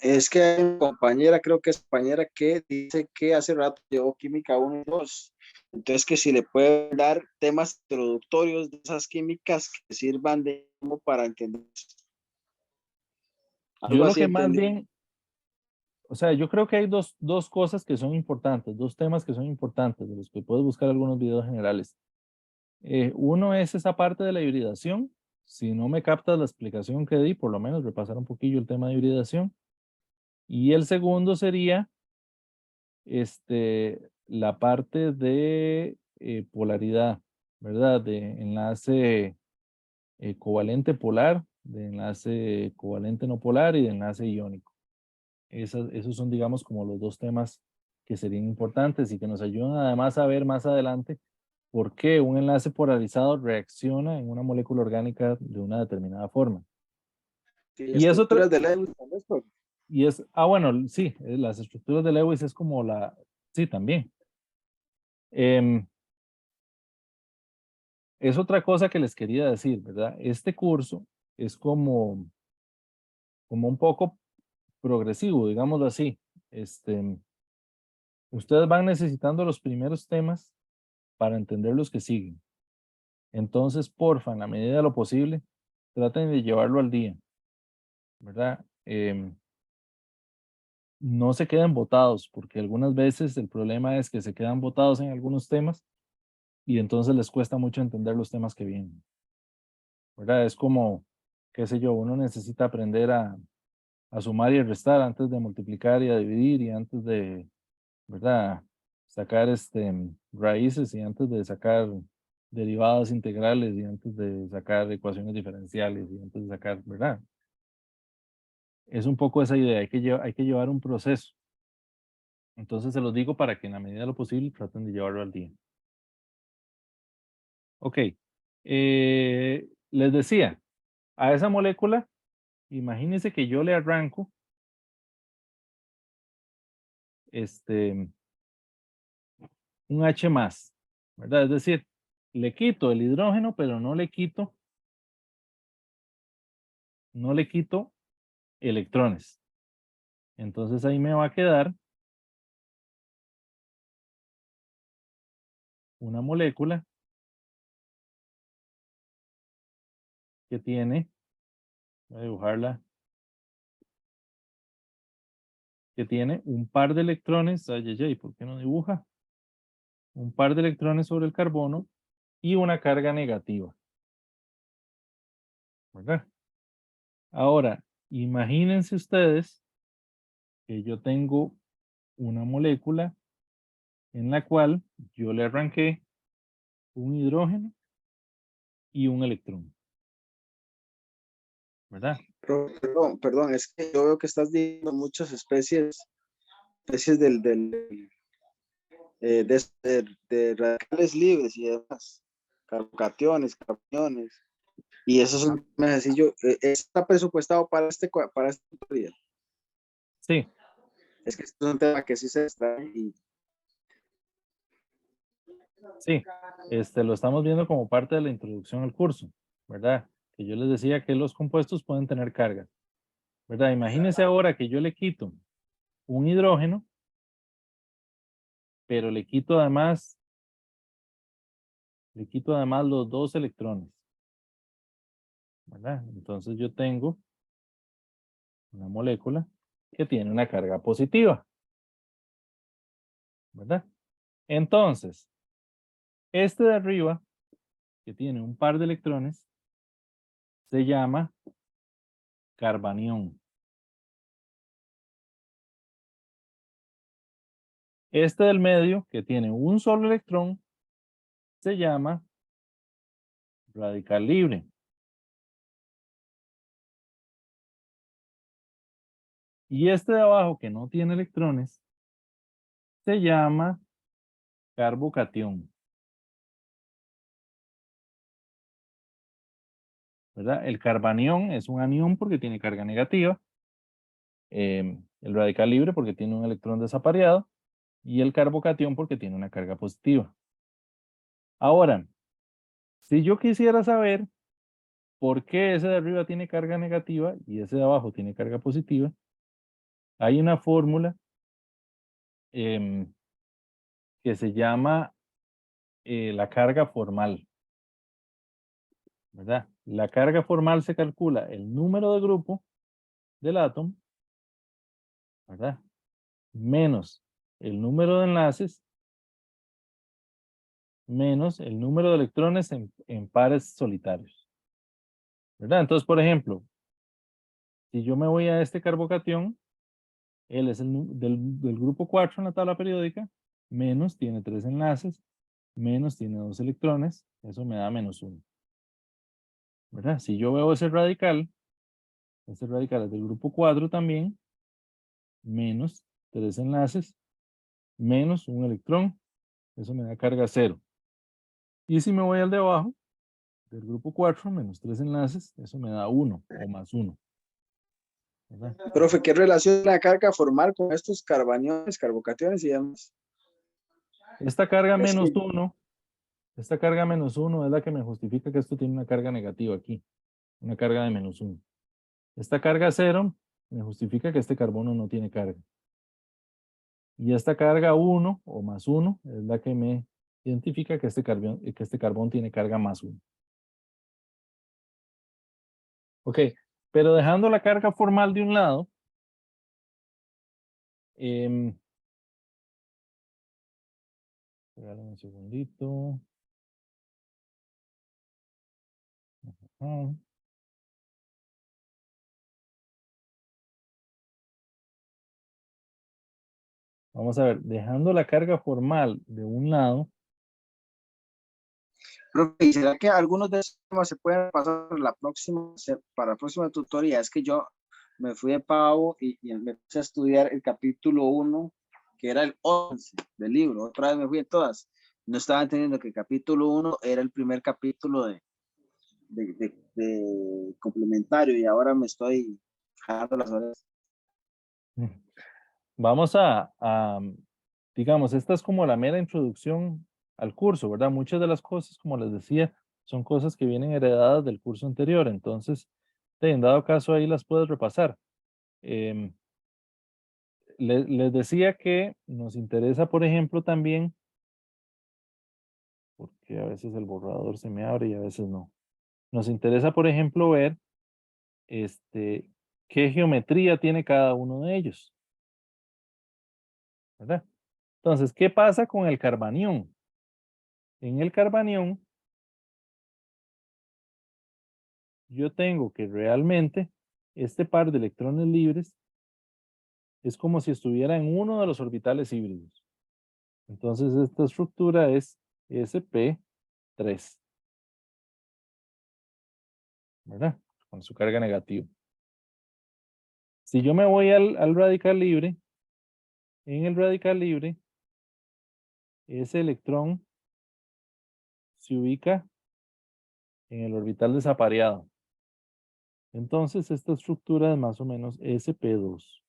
Es que hay una compañera, creo que es compañera, que dice que hace rato llevó química 1 y 2. Entonces, que si le pueden dar temas introductorios de esas químicas que sirvan de como para entender. Yo Algo lo así que más entendí. bien, o sea, yo creo que hay dos cosas que son importantes, 2 temas que son importantes, de los que puedes buscar algunos videos generales. Uno es esa parte de la hibridación. Si no me captas la explicación que di, por lo menos repasar un poquillo el tema de hibridación. Y el segundo sería la parte de polaridad, ¿verdad? De enlace covalente polar, de enlace covalente no polar y de enlace iónico. Esos son, digamos, como los 2 temas que serían importantes y que nos ayudan además a ver más adelante por qué un enlace polarizado reacciona en una molécula orgánica de una determinada forma. Sí, Y es otra, estructuras de Lewis, tal vez, profe. y es, bueno, sí, las estructuras de Lewis es como sí, también. Es otra cosa que les quería decir, ¿verdad? Este curso es como un poco progresivo, digámoslo así. Ustedes van necesitando los primeros temas para entender los que siguen. Entonces, porfa, en la medida de lo posible, traten de llevarlo al día, ¿verdad? No se queden botados, porque algunas veces el problema es que se quedan botados en algunos temas y entonces les cuesta mucho entender los temas que vienen, ¿verdad? Es como, qué sé yo, uno necesita aprender a sumar y a restar antes de multiplicar y a dividir y antes de, ¿verdad? Sacar raíces y antes de sacar derivadas integrales y antes de sacar ecuaciones diferenciales y antes de sacar, ¿verdad? Es un poco esa idea, hay que llevar un proceso. Entonces se los digo para que en la medida de lo posible traten de llevarlo al día. Ok. Les decía, a esa molécula, imagínense que yo le arranco un H más, ¿verdad? Es decir, le quito el hidrógeno, pero no le quito electrones. Entonces ahí me va a quedar una molécula que tiene, voy a dibujarla, que tiene un par de electrones, ay, ay, ay, ¿por qué no dibuja? Un par de electrones sobre el carbono y una carga negativa, ¿verdad? Ahora, imagínense ustedes que yo tengo una molécula en la cual yo le arranqué un hidrógeno y un electrón, ¿verdad? Perdón, es que yo veo que estás diciendo muchas especies de radicales libres y demás, carbocationes, cationes, y eso es un tema sencillo. ¿Está presupuestado para este tutorial? Sí, Es que esto es un tema que sí se extrae y sí. Lo estamos viendo como parte de la introducción al curso, ¿verdad? Que yo les decía que los compuestos pueden tener cargas, ¿verdad? Imagínense ahora que yo le quito un hidrógeno, pero le quito además los 2 electrones, ¿verdad? Entonces yo tengo una molécula que tiene una carga positiva, ¿verdad? Entonces, este de arriba, que tiene un par de electrones, se llama carbanión. Este del medio, que tiene un solo electrón, se llama radical libre. Y este de abajo que no tiene electrones se llama carbocatión. ¿Verdad? El carbanión es un anión porque tiene carga negativa. El radical libre porque tiene un electrón desapareado. Y el carbocatión porque tiene una carga positiva. Ahora, si yo quisiera saber por qué ese de arriba tiene carga negativa y ese de abajo tiene carga positiva, hay una fórmula que se llama la carga formal, ¿verdad? La carga formal se calcula el número de grupo del átomo, ¿verdad? Menos el número de enlaces, menos el número de electrones en pares solitarios, ¿verdad? Entonces, por ejemplo, si yo me voy a este carbocatión, él es del grupo 4 en la tabla periódica, menos tiene 3 enlaces, menos tiene 2 electrones, eso me da menos 1. ¿Verdad? Si yo veo ese radical es del grupo 4 también, menos 3 enlaces, menos un electrón, eso me da carga 0. Y si me voy al de abajo, del grupo 4, menos 3 enlaces, eso me da 1 o más 1. ¿Verdad? Profe, ¿qué relación la carga formal con estos carbaniones, carbocationes y demás? Esta carga Es menos que 1, esta carga menos 1 es la que me justifica que esto tiene una carga negativa aquí, una carga de menos 1. Esta carga 0 me justifica que este carbono no tiene carga. Y esta carga 1 o más 1 es la que me identifica que este carbón tiene carga más 1. Ok, pero dejando la carga formal de un lado, regálame un segundito. Ajá. Vamos a ver, dejando la carga formal de un lado, profe, ¿y será que algunos de esos temas se pueden pasar para la próxima tutoría? Es que yo me fui de pavo y me empecé a estudiar el capítulo 1, que era el 11 del libro. Otra vez me fui en todas. No estaba entendiendo que el capítulo 1 era el primer capítulo de complementario y ahora me estoy jalando las orejas. vamos digamos, esta es como la mera introducción al curso, ¿verdad? Muchas de las cosas, como les decía, son cosas que vienen heredadas del curso anterior, entonces, en dado caso, ahí las puedes repasar. Em, les decía que nos interesa, por ejemplo, también, porque a veces el borrador se me abre y a veces no. Nos interesa, por ejemplo, ver qué geometría tiene cada uno de ellos, ¿verdad? Entonces, ¿qué pasa con el carbanión? En el carbanión, yo tengo que realmente este par de electrones libres es como si estuviera en uno de los orbitales híbridos. Entonces, esta estructura es sp3, ¿verdad? Con su carga negativa. Si yo me voy al radical libre, en el radical libre, ese electrón se ubica en el orbital desapareado. Entonces, esta estructura es más o menos sp2,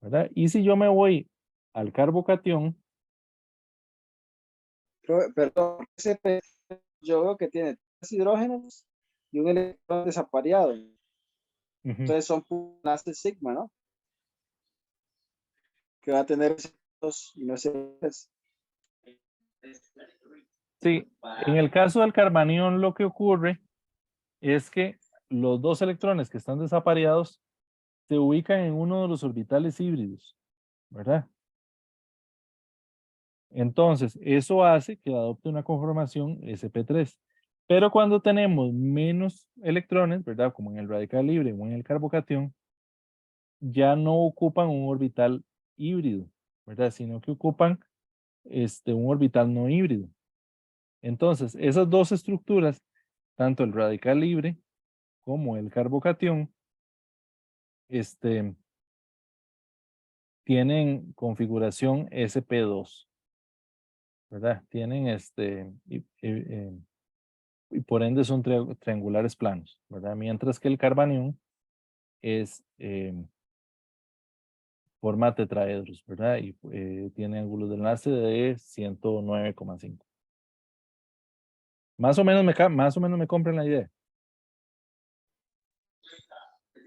¿verdad? Y si yo me voy al carbocatión, Perdón, yo veo que tiene 3 hidrógenos y un electrón desapareado. Entonces son enlaces sigma, ¿no? Que va a tener dos y no sé. sí, en el caso del carbanión lo que ocurre es que los dos electrones que están desapareados se ubican en uno de los orbitales híbridos, ¿verdad? Entonces, eso hace que adopte una conformación sp3. Pero cuando tenemos menos electrones, ¿verdad? Como en el radical libre o en el carbocatión, ya no ocupan un orbital híbrido, ¿verdad? Sino que ocupan un orbital no híbrido. Entonces, esas dos estructuras, tanto el radical libre como el carbocatión, tienen configuración SP2, ¿verdad? Tienen y por ende son triangulares planos, ¿verdad? Mientras que el carbanión es forma tetraedros, ¿verdad? Y tiene ángulos de enlace de 109,5. Más o menos me compren la idea.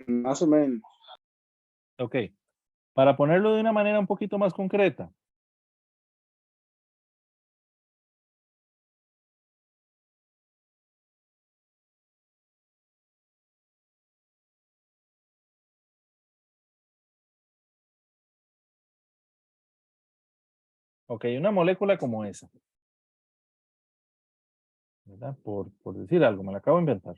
Más o menos. Ok. Para ponerlo de una manera un poquito más concreta. Ok, una molécula como esa. ¿Verdad? Por decir algo, me la acabo de inventar.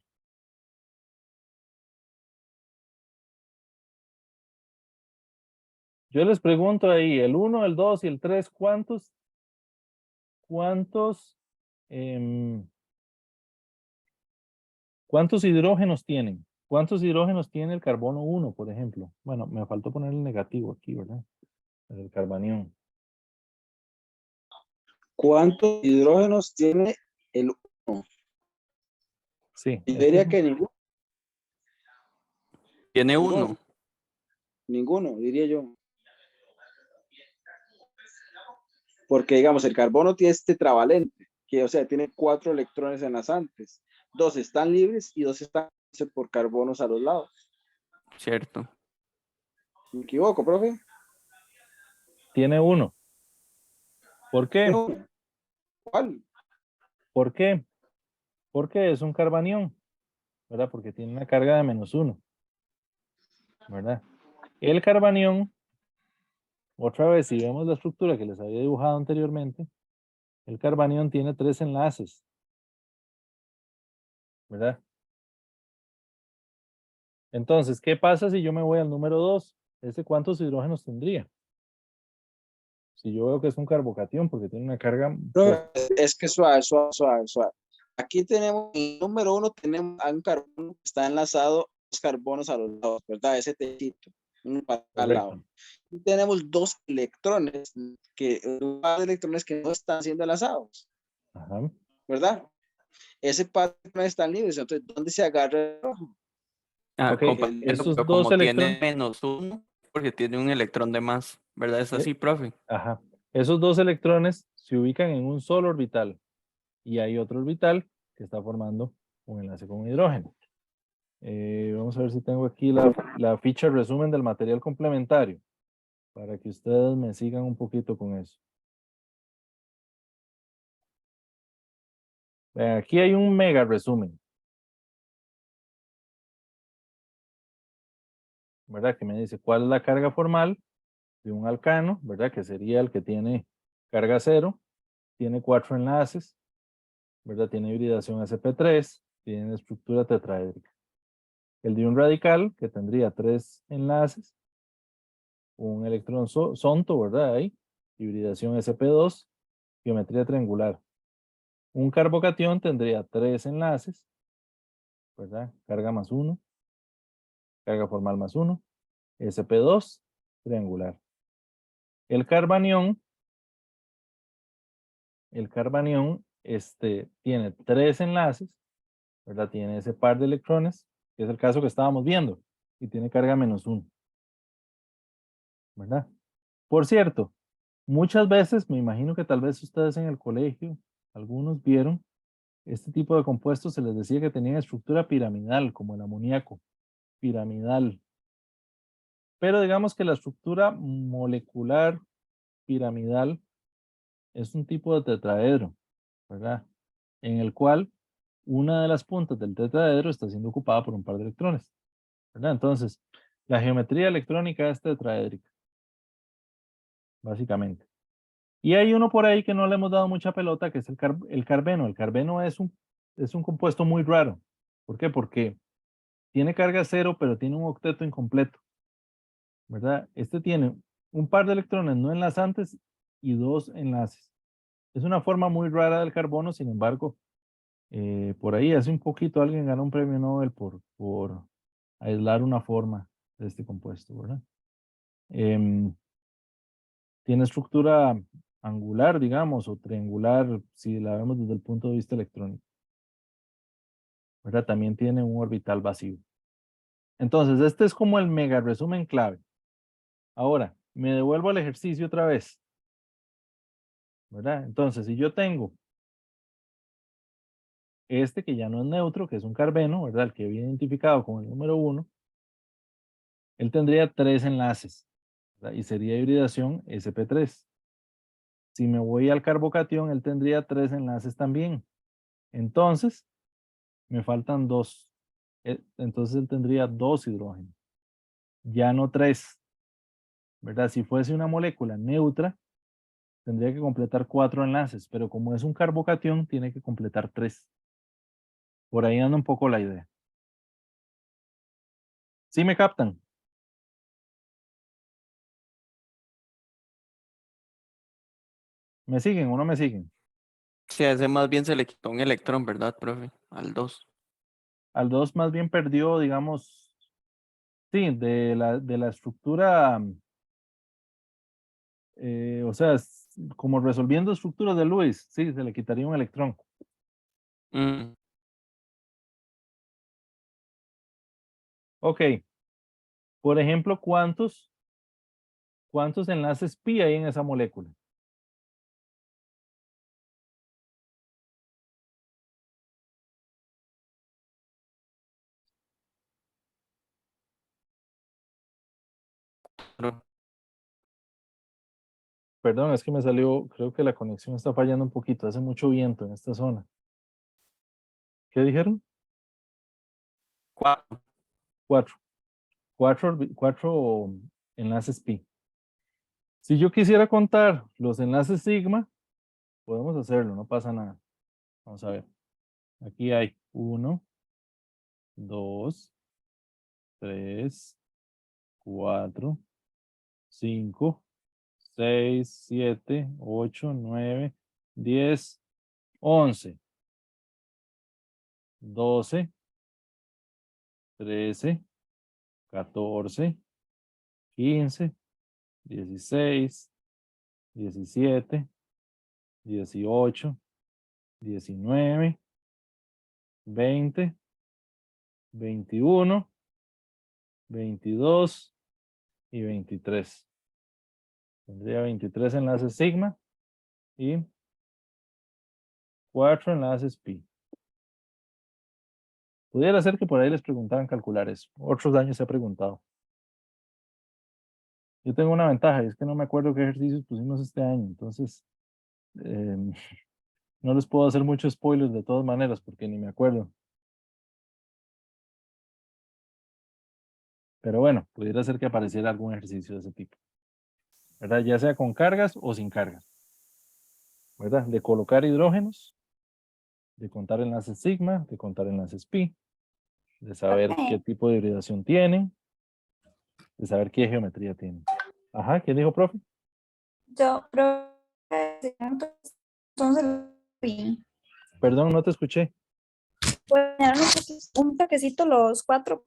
Yo les pregunto ahí, el 1, el 2 y el 3, ¿cuántos hidrógenos tienen? ¿Cuántos hidrógenos tiene el carbono 1, por ejemplo? Bueno, me faltó poner el negativo aquí, ¿verdad? El carbanión. ¿Cuántos hidrógenos tiene el 1? Sí. Yo diría que ninguno. Tiene uno. Ninguno, diría yo. Porque, digamos, el carbono tiene este tetravalente, que, o sea, tiene 4 electrones enlazantes. 2 están libres y 2 están por carbonos a los lados. Cierto. ¿Me equivoco, profe? Tiene 1. ¿Por qué? No. ¿Cuál? ¿Por qué? Porque es un carbanión, ¿verdad? Porque tiene una carga de -1, ¿verdad? El carbanión, otra vez, si vemos la estructura que les había dibujado anteriormente, el carbanión tiene 3 enlaces, ¿verdad? Entonces, ¿qué pasa si yo me voy al número 2? ¿Ese cuántos hidrógenos tendría? Si yo veo que es un carbocatión porque tiene una carga... No, es que suave. Aquí tenemos, en el número 1 tenemos a un carbono que está enlazado a los carbonos a los lados, ¿verdad? Ese techito, uno para cada lado. Y tenemos 2 electrones que no están siendo enlazados. Ajá. ¿Verdad? Ese par de electrones están libres, entonces, ¿dónde se agarra el rojo? Ok, esos pero dos como tiene electrones... -1, porque tiene un electrón de más, ¿verdad? Es así, profe. Ajá. Esos 2 electrones se ubican en un solo orbital y hay otro orbital que está formando un enlace con un hidrógeno. Vamos a ver si tengo aquí la ficha resumen del material complementario para que ustedes me sigan un poquito con eso. Vean, aquí hay un mega resumen, ¿verdad? Que me dice cuál es la carga formal de un alcano, ¿verdad? Que sería el que tiene carga 0, tiene 4 enlaces, ¿verdad? Tiene hibridación sp3, tiene estructura tetraédrica. El de un radical, que tendría 3 enlaces, un electrón sonto, ¿verdad? Ahí, hibridación sp2, geometría triangular. Un carbocatión tendría 3 enlaces, ¿verdad? Carga +1, carga formal +1, sp2, triangular. El carbanión tiene 3 enlaces, ¿verdad? Tiene ese par de electrones, que es el caso que estábamos viendo, y tiene carga -1, ¿verdad? Por cierto, muchas veces, me imagino que tal vez ustedes en el colegio, algunos vieron, este tipo de compuestos se les decía que tenían estructura piramidal, como el amoníaco, piramidal. Pero digamos que la estructura molecular piramidal es un tipo de tetraedro, ¿verdad? En el cual una de las puntas del tetraedro está siendo ocupada por un par de electrones, ¿verdad? Entonces, la geometría electrónica es tetraédrica, básicamente. Y hay uno por ahí que no le hemos dado mucha pelota, que es el carbeno. El carbeno es un compuesto muy raro. ¿Por qué? Porque tiene carga 0, pero tiene un octeto incompleto, ¿verdad? Este tiene un par de electrones no enlazantes y 2 enlaces. Es una forma muy rara del carbono, sin embargo, por ahí hace un poquito alguien ganó un premio Nobel por aislar una forma de este compuesto, ¿verdad? Tiene estructura angular, digamos, o triangular, si la vemos desde el punto de vista electrónico. ¿Verdad? También tiene un orbital vacío. Entonces, este es como el mega resumen clave. Ahora, me devuelvo al ejercicio otra vez. ¿Verdad? Entonces, si yo tengo este que ya no es neutro, que es un carbeno, ¿verdad? El que viene identificado con el número 1, él tendría 3 enlaces, ¿verdad? Y sería hibridación sp3. Si me voy al carbocatión, él tendría 3 enlaces también. Entonces, me faltan 2. Entonces, él tendría 2 hidrógenos. Ya no 3. ¿Verdad? Si fuese una molécula neutra, tendría que completar 4 enlaces, pero como es un carbocatión, tiene que completar 3. Por ahí anda un poco la idea. ¿Sí me captan? ¿Me siguen o no me siguen? Sí, a ese más bien se le quitó un electrón, ¿verdad, profe? Al 2. Al 2 más bien perdió, digamos, sí, de la estructura, o sea, como resolviendo estructuras de Lewis, sí, se le quitaría un electrón. Ok, por ejemplo, ¿cuántos enlaces pi hay en esa molécula? Perdón, es que me salió, creo que la conexión está fallando un poquito, hace mucho viento en esta zona. ¿Qué dijeron? 4. 4. 4 enlaces pi. Si yo quisiera contar los enlaces sigma, podemos hacerlo, no pasa nada. Vamos a ver. Aquí hay 1, 2, 3, 4, 5, 6, 7, 8, 9, 10, 11, 12, 13, 14, 15, 16, 17, 18, 19, 20, 21, 22 y 23. Tendría 23 enlaces sigma y 4 enlaces pi. Pudiera ser que por ahí les preguntaran calcular eso. Otros años se ha preguntado. Yo tengo una ventaja y es que no me acuerdo qué ejercicios pusimos este año. Entonces, no les puedo hacer mucho spoilers de todas maneras porque ni me acuerdo. Pero bueno, pudiera ser que apareciera algún ejercicio de ese tipo. ¿Verdad? Ya sea con cargas o sin cargas. ¿Verdad? De colocar hidrógenos, de contar enlaces sigma, de contar enlaces pi, de saber qué tipo de hibridación tienen, de saber qué geometría tienen. Ajá, ¿qué dijo, profe? Yo, profe, entonces, Perdón, no te escuché. un toquecito los 4.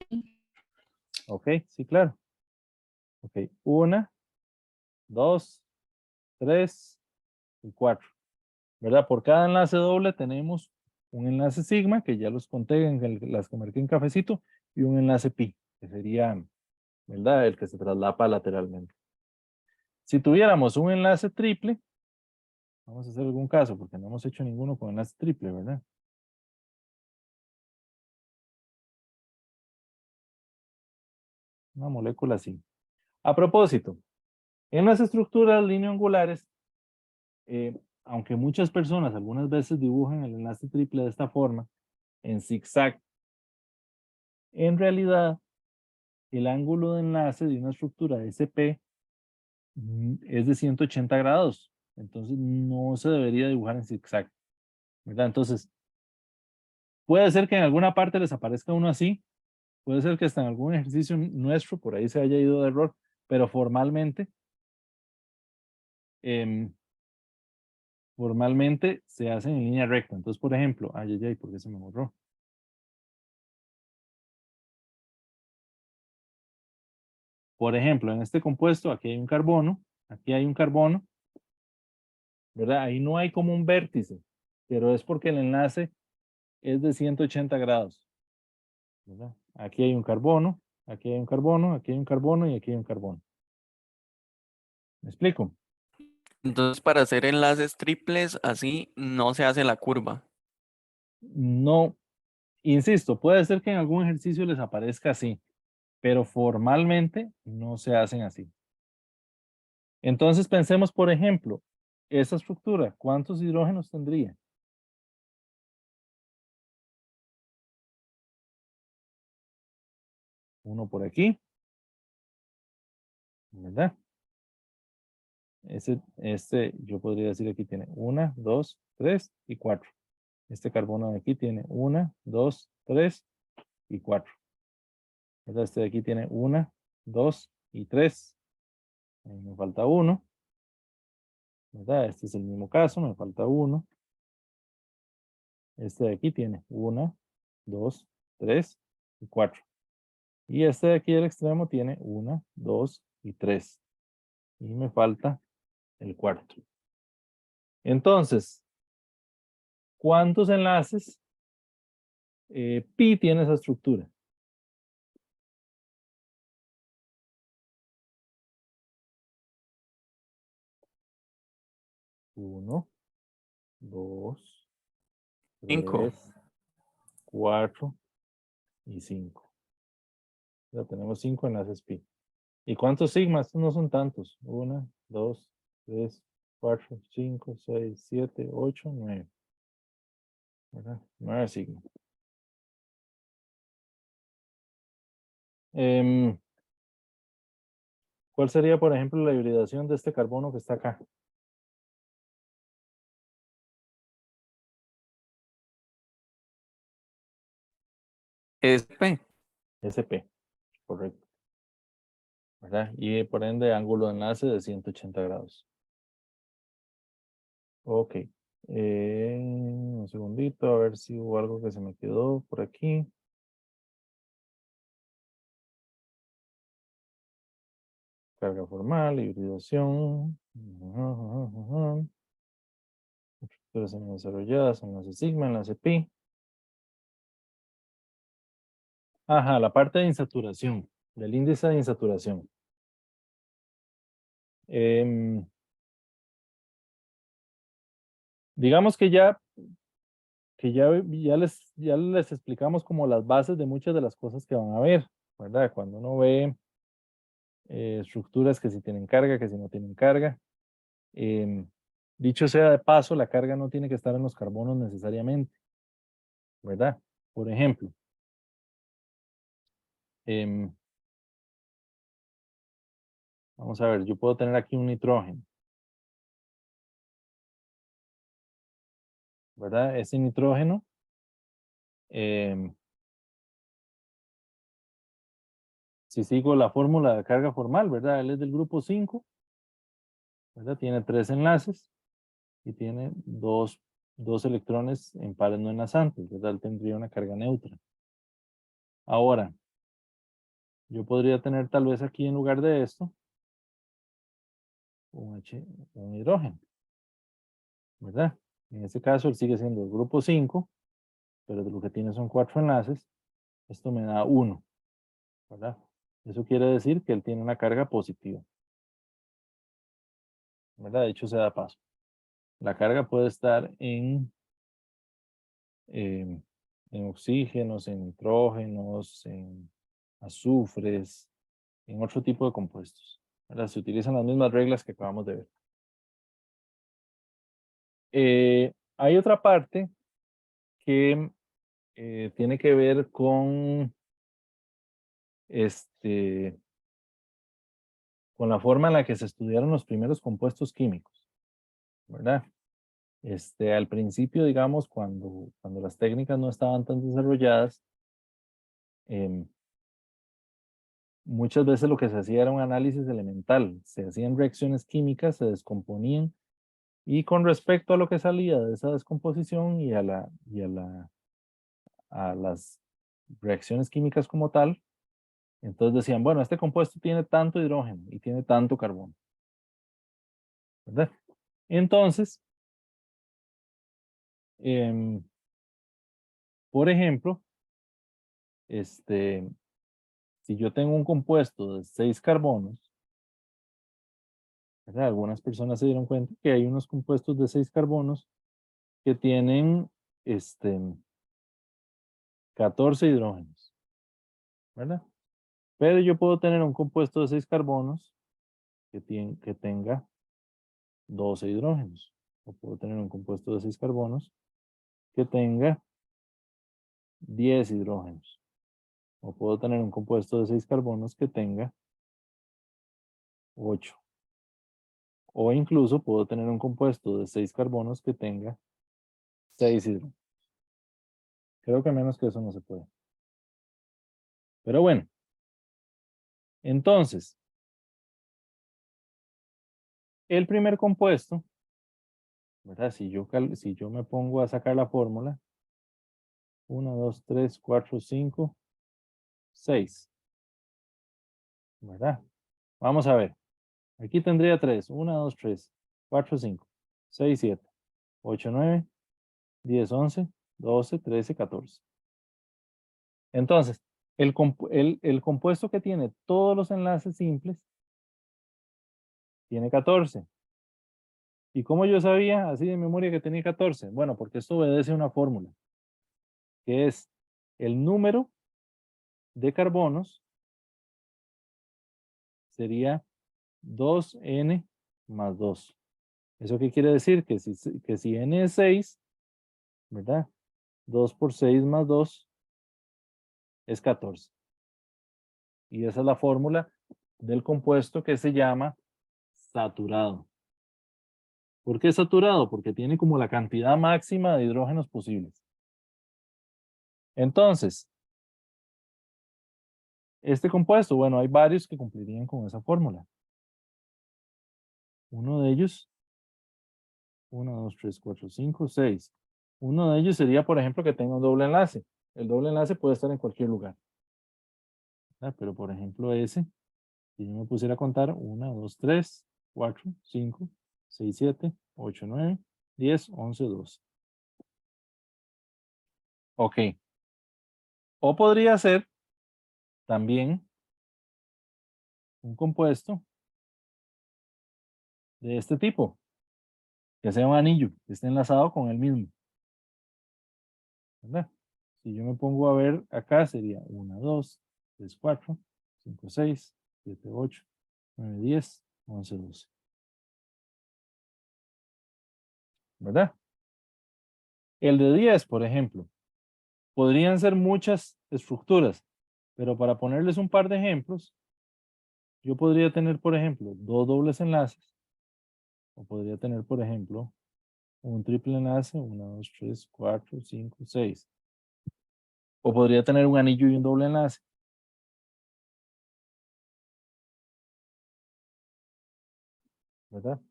Ok, sí, claro. Ok, 1, 2, 3 y 4. ¿Verdad? Por cada enlace doble tenemos un enlace sigma, que ya los conté en las que marqué en cafecito, y un enlace pi, que sería, ¿verdad? El que se traslapa lateralmente. Si tuviéramos un enlace triple, vamos a hacer algún caso, porque no hemos hecho ninguno con enlace triple, ¿verdad? Una molécula así. A propósito, en las estructuras lineoangulares, aunque muchas personas algunas veces dibujan el enlace triple de esta forma, en zigzag, en realidad el ángulo de enlace de una estructura SP es de 180 grados. Entonces no se debería dibujar en zigzag, ¿verdad? Entonces, puede ser que en alguna parte les aparezca uno así, puede ser que hasta en algún ejercicio nuestro por ahí se haya ido de error, pero formalmente se hacen en línea recta. Entonces, por ejemplo, ¿por qué se me borró? Por ejemplo, en este compuesto, aquí hay un carbono, aquí hay un carbono, ¿verdad? Ahí no hay como un vértice, pero es porque el enlace es de 180 grados, ¿verdad? Aquí hay un carbono, aquí hay un carbono, aquí hay un carbono y aquí hay un carbono. ¿Me explico? Entonces, para hacer enlaces triples, así no se hace la curva. No, insisto, puede ser que en algún ejercicio les aparezca así, pero formalmente no se hacen así. Entonces pensemos, por ejemplo, esa estructura, ¿cuántos hidrógenos tendría? Uno por aquí, ¿verdad? Yo podría decir aquí tiene 1, 2, 3 y 4. Este carbono de aquí tiene 1, 2, 3 y 4. Este de aquí tiene 1, 2 y 3. Ahí me falta 1. ¿Verdad? Este es el mismo caso, me falta 1. Este de aquí tiene 1, 2, 3 y 4. Y este de aquí del extremo tiene 1, 2 y 3. Y me falta el cuarto. Entonces, ¿cuántos enlaces pi tiene esa estructura? 1, 2, 5. 3, 4 y 5. Ya tenemos 5 enlaces pi. ¿Y cuántos sigmas? Estos no son tantos. 1, 2, 3, 4, 5, 6, 7, 8, 9. ¿Verdad? 9 sigmas. ¿Cuál sería, por ejemplo, la hibridación de este carbono que está acá? SP. SP, correcto. ¿Verdad? Y por ende, ángulo de enlace de 180 grados. Ok. Un segundito, a ver si hubo algo que se me quedó por aquí. Carga formal, hibridación. Estructuras semidesarrolladas, enlace sigma, enlace pi. Ajá, la parte de insaturación, del índice de insaturación. Digamos que ya les explicamos como las bases de muchas de las cosas que van a ver, ¿verdad? Cuando uno ve estructuras que si tienen carga, que si no tienen carga. Dicho sea de paso, la carga no tiene que estar en los carbonos necesariamente, ¿verdad? Por ejemplo, vamos a ver, yo puedo tener aquí un nitrógeno, ¿verdad? Ese nitrógeno, si sigo la fórmula de carga formal, ¿verdad? Él es del grupo 5, ¿verdad? Tiene 3 enlaces y tiene dos electrones en pares no enlazantes, ¿verdad? Él tendría una carga neutra. Ahora, yo podría tener tal vez aquí en lugar de esto, un hidrógeno, ¿verdad? En este caso, él sigue siendo el grupo 5, pero de lo que tiene son 4 enlaces. Esto me da 1, ¿verdad? Eso quiere decir que él tiene una carga positiva, ¿verdad? De hecho, se da paso. La carga puede estar en oxígenos, en nitrógenos, en azufres, en otro tipo de compuestos, ¿verdad? Se utilizan las mismas reglas que acabamos de ver. Hay otra parte que tiene que ver con con la forma en la que se estudiaron los primeros compuestos químicos, ¿verdad? Al principio, digamos, cuando las técnicas no estaban tan desarrolladas, em, muchas veces lo que se hacía era un análisis elemental. Se hacían reacciones químicas, se descomponían, y con respecto a lo que salía de esa descomposición y a las reacciones químicas como tal, entonces decían, bueno, este compuesto tiene tanto hidrógeno y tiene tanto carbono. ¿verdad? Entonces, por ejemplo, si yo tengo un compuesto de 6 carbonos, ¿verdad? Algunas personas se dieron cuenta que hay unos compuestos de 6 carbonos que tienen 14 hidrógenos, ¿verdad? Pero yo puedo tener un compuesto de 6 carbonos que tenga 12 hidrógenos. O puedo tener un compuesto de 6 carbonos que tenga 10 hidrógenos. O puedo tener un compuesto de 6 carbonos que tenga 8. O incluso puedo tener un compuesto de 6 carbonos que tenga 6 hidrógenos. Creo que menos que eso no se puede. Pero bueno. Entonces, el primer compuesto, ¿verdad? Si yo me pongo a sacar la fórmula, 1, 2, 3, 4, 5, 6. ¿Verdad? Vamos a ver. Aquí tendría 3. 1, 2, 3, 4, 5, 6, 7, 8, 9, 10, 11, 12, 13, 14. Entonces, el compuesto que tiene todos los enlaces simples tiene 14. ¿Y cómo yo sabía así de memoria que tenía 14? Bueno, porque esto obedece a una fórmula, que es el número de carbonos sería 2n más 2. ¿Eso qué quiere decir? Que si n es 6, ¿verdad? 2 por 6 más 2 es 14. Y esa es la fórmula del compuesto que se llama saturado. ¿Por qué saturado? Porque tiene como la cantidad máxima de hidrógenos posibles. Entonces, este compuesto, bueno, hay varios que cumplirían con esa fórmula. Uno de ellos, 1, 2, 3, 4, 5, 6. Uno de ellos sería, por ejemplo, que tenga un doble enlace. El doble enlace puede estar en cualquier lugar. Pero, por ejemplo, ese, si yo me pusiera a contar, 1, 2, 3, 4, 5, 6, 7, 8, 9, 10, 11, 12. Ok. O podría ser también un compuesto de este tipo, que sea un anillo, que esté enlazado con el mismo. ¿Verdad? Si yo me pongo a ver acá, sería 1, 2, 3, 4, 5, 6, 7, 8, 9, 10, 11, 12. ¿Verdad? El de 10, por ejemplo, podrían ser muchas estructuras, pero para ponerles un par de ejemplos, yo podría tener, por ejemplo, 2 dobles enlaces, o podría tener, por ejemplo, un triple enlace, 1, 2, 3, 4, 5, 6. O podría tener un anillo y un doble enlace. ¿Verdad?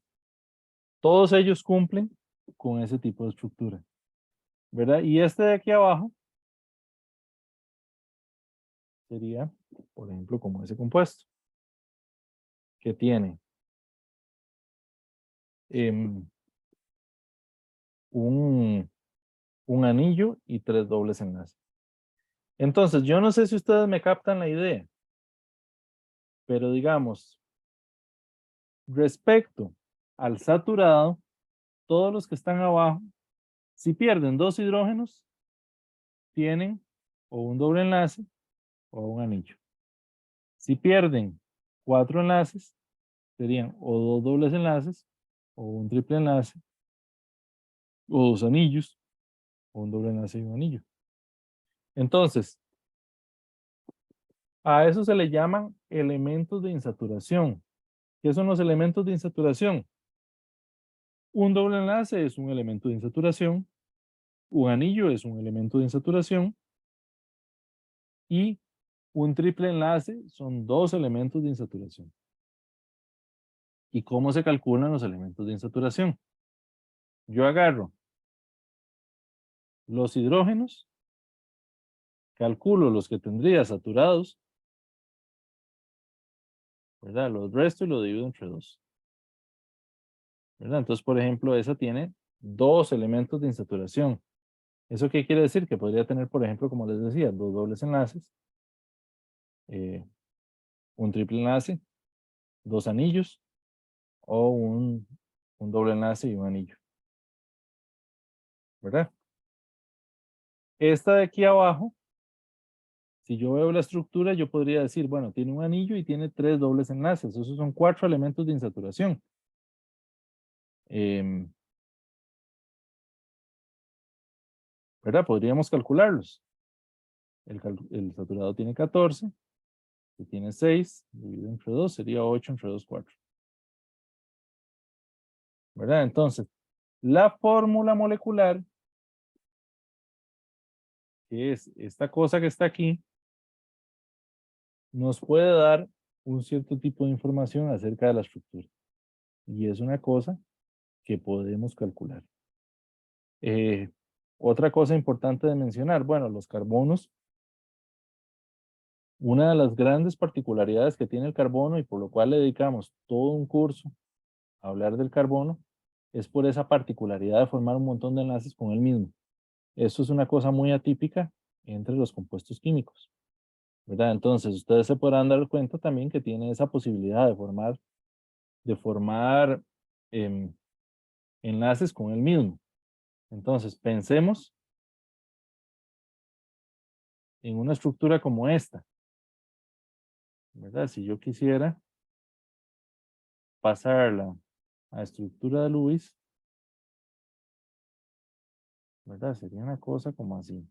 Todos ellos cumplen con ese tipo de estructura. ¿Verdad? Y este de aquí abajo sería, por ejemplo, como ese compuesto, que tiene un anillo y 3 dobles enlaces. Entonces, yo no sé si ustedes me captan la idea, pero digamos, respecto al saturado, todos los que están abajo, si pierden 2 hidrógenos, tienen o un doble enlace o un anillo. Si pierden 4 enlaces, serían o 2 dobles enlaces o un triple enlace o 2 anillos o un doble enlace y un anillo. Entonces, a eso se le llaman elementos de insaturación. ¿Qué son los elementos de insaturación? Un doble enlace es un elemento de insaturación, un anillo es un elemento de insaturación y un triple enlace son 2 elementos de insaturación. ¿Y cómo se calculan los elementos de insaturación? Yo agarro los hidrógenos, calculo los que tendría saturados, ¿verdad? Los resto y lo divido entre 2. ¿verdad? Entonces, por ejemplo, esa tiene 2 elementos de insaturación. ¿Eso qué quiere decir? Que podría tener, por ejemplo, como les decía, 2 dobles enlaces, un triple enlace, 2 anillos o un doble enlace y un anillo, ¿verdad? Esta de aquí abajo, si yo veo la estructura, yo podría decir, bueno, tiene un anillo y tiene 3 dobles enlaces. Esos son 4 elementos de insaturación. ¿Verdad? Podríamos calcularlos. El saturado tiene 14, y tiene 6, dividido entre 2, sería 8 entre 2 4. ¿Verdad? Entonces, la fórmula molecular, que es esta cosa que está aquí, nos puede dar un cierto tipo de información acerca de la estructura. Y es una cosa que podemos calcular. Otra cosa importante de mencionar, bueno, los carbonos, una de las grandes particularidades que tiene el carbono y por lo cual le dedicamos todo un curso a hablar del carbono, es por esa particularidad de formar un montón de enlaces con él mismo. Eso es una cosa muy atípica entre los compuestos químicos, ¿verdad? Entonces, ustedes se podrán dar cuenta también que tiene esa posibilidad de formar enlaces con él mismo. Entonces, pensemos en una estructura como esta, ¿verdad? Si yo quisiera pasarla a estructura de Lewis, ¿verdad? Sería una cosa como así.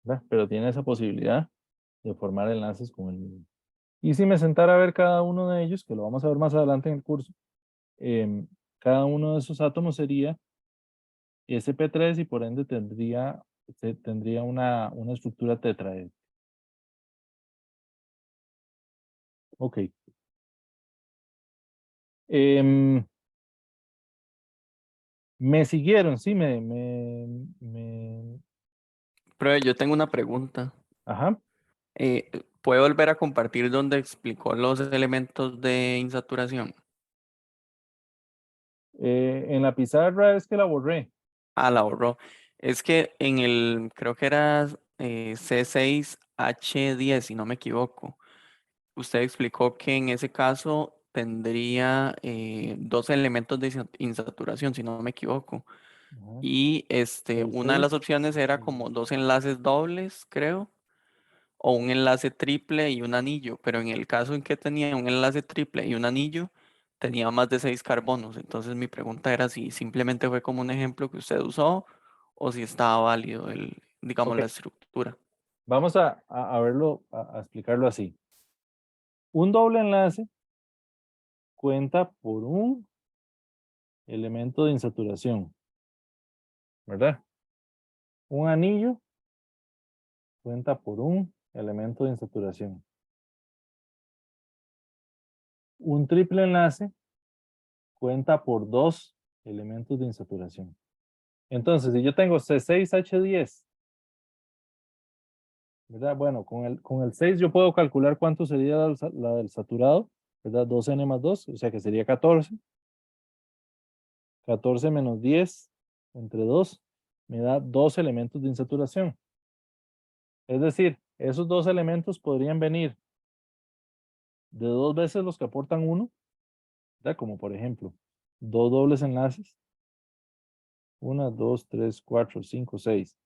¿Verdad? Pero tiene esa posibilidad de formar enlaces con el mismo. Y si me sentara a ver cada uno de ellos, que lo vamos a ver más adelante en el curso, cada uno de esos átomos sería sp3 y por ende tendría una estructura tetraédrica. Ok. Me siguieron, sí, Pero yo tengo una pregunta. Ajá. ¿Puede volver a compartir donde explicó los elementos de insaturación? En la pizarra es que la borré. Ah, la borró. Es que en el, creo que era C6H10, si no me equivoco. Usted explicó que en ese caso tendría 2 elementos de insaturación, si no me equivoco. Ajá. Y una de las 6. opciones era como 2 enlaces dobles, creo, o un enlace triple y un anillo. Pero en el caso en que tenía un enlace triple y un anillo, tenía más de 6 carbonos. Entonces mi pregunta era si simplemente fue como un ejemplo que usted usó o si estaba válido digamos, Ok, la estructura. vamos a verlo, a explicarlo así. Un doble enlace cuenta por un elemento de insaturación, ¿verdad? Un anillo cuenta por un elemento de insaturación. Un triple enlace cuenta por 2 elementos de insaturación. Entonces, si yo tengo C6H10, ¿verdad? Bueno, con el 6 yo puedo calcular cuánto sería la del saturado, ¿verdad? 2N más 2, o sea que sería 14. 14 menos 10 entre 2 me da 2 elementos de insaturación. Es decir, esos 2 elementos podrían venir de 2 veces los que aportan 1, ¿verdad? Como por ejemplo, 2 dobles enlaces. 1, 2, 3, 4, 5, 6.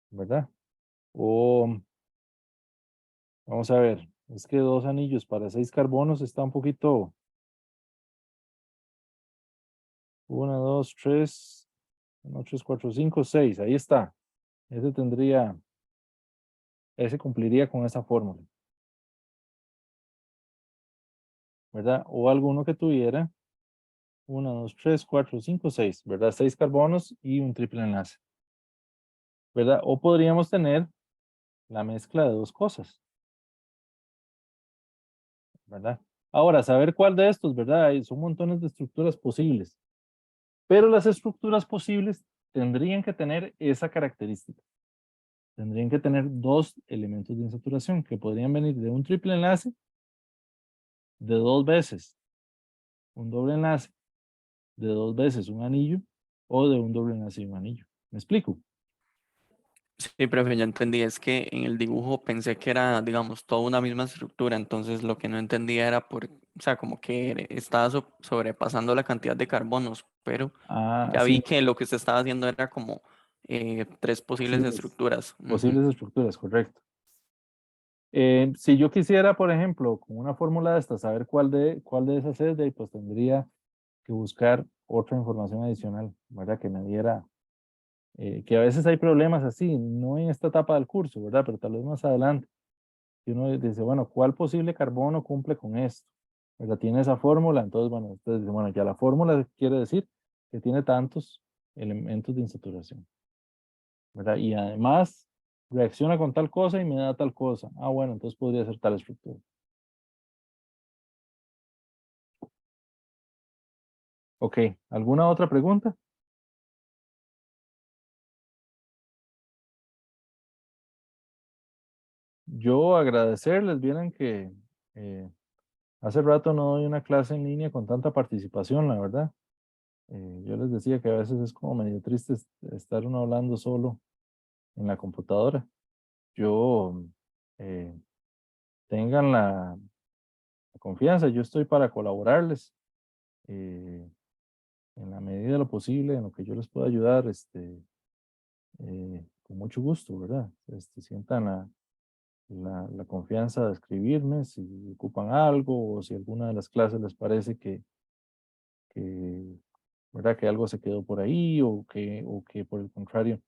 ¿Verdad? O vamos a ver, es que 2 anillos para 6 carbonos está un poquito. 1, 2, 3, 1, 3, 4, 5, 6. Ahí está. Ese cumpliría con esa fórmula. ¿Verdad? O alguno que tuviera 1, 2, 3, 4, 5, 6, ¿verdad? 6 carbonos y un triple enlace. ¿Verdad? O podríamos tener la mezcla de 2 cosas. ¿Verdad? Ahora, saber cuál de estos, ¿verdad? Son montones de estructuras posibles, pero las estructuras posibles tendrían que tener esa característica. Tendrían que tener dos elementos de insaturación que podrían venir de un triple enlace, de 2 veces un doble enlace, de 2 veces un anillo o de un doble enlace y un anillo. ¿Me explico? Sí, profe, ya entendí. Es que en el dibujo pensé que era, digamos, toda una misma estructura. Entonces lo que no entendía era o sea, como que estaba sobrepasando la cantidad de carbonos. Pero Ah, ya vi sí, que lo que usted estaba haciendo era como 3 posibles estructuras. Ujú. posibles estructuras, correcto. Si yo quisiera, por ejemplo, con una fórmula de esta, saber cuál de esas es, de ahí, pues tendría que buscar otra información adicional, ¿verdad? Que me diera, que a veces hay problemas así, no en esta etapa del curso, ¿verdad? Pero tal vez más adelante. Y uno dice, bueno, ¿cuál posible carbono cumple con esto? ¿Verdad? Tiene esa fórmula, entonces, bueno, ustedes dicen, bueno, ya la fórmula quiere decir que tiene tantos elementos de insaturación, ¿verdad? Y además reacciona con tal cosa y me da tal cosa. Ah, bueno, entonces podría ser tal estructura. Ok, ¿alguna otra pregunta? Yo agradecerles, vieran que eh, hace rato no doy una clase en línea con tanta participación, la verdad. Yo les decía que a veces es como medio triste estar uno hablando solo en la computadora. Yo, eh, tengan la confianza, yo estoy para colaborarles en la medida de lo posible, en lo que yo les pueda ayudar, con mucho gusto, ¿verdad? Sientan la confianza de escribirme si ocupan algo o si alguna de las clases les parece que, ¿verdad? Que algo se quedó por ahí o que por el contrario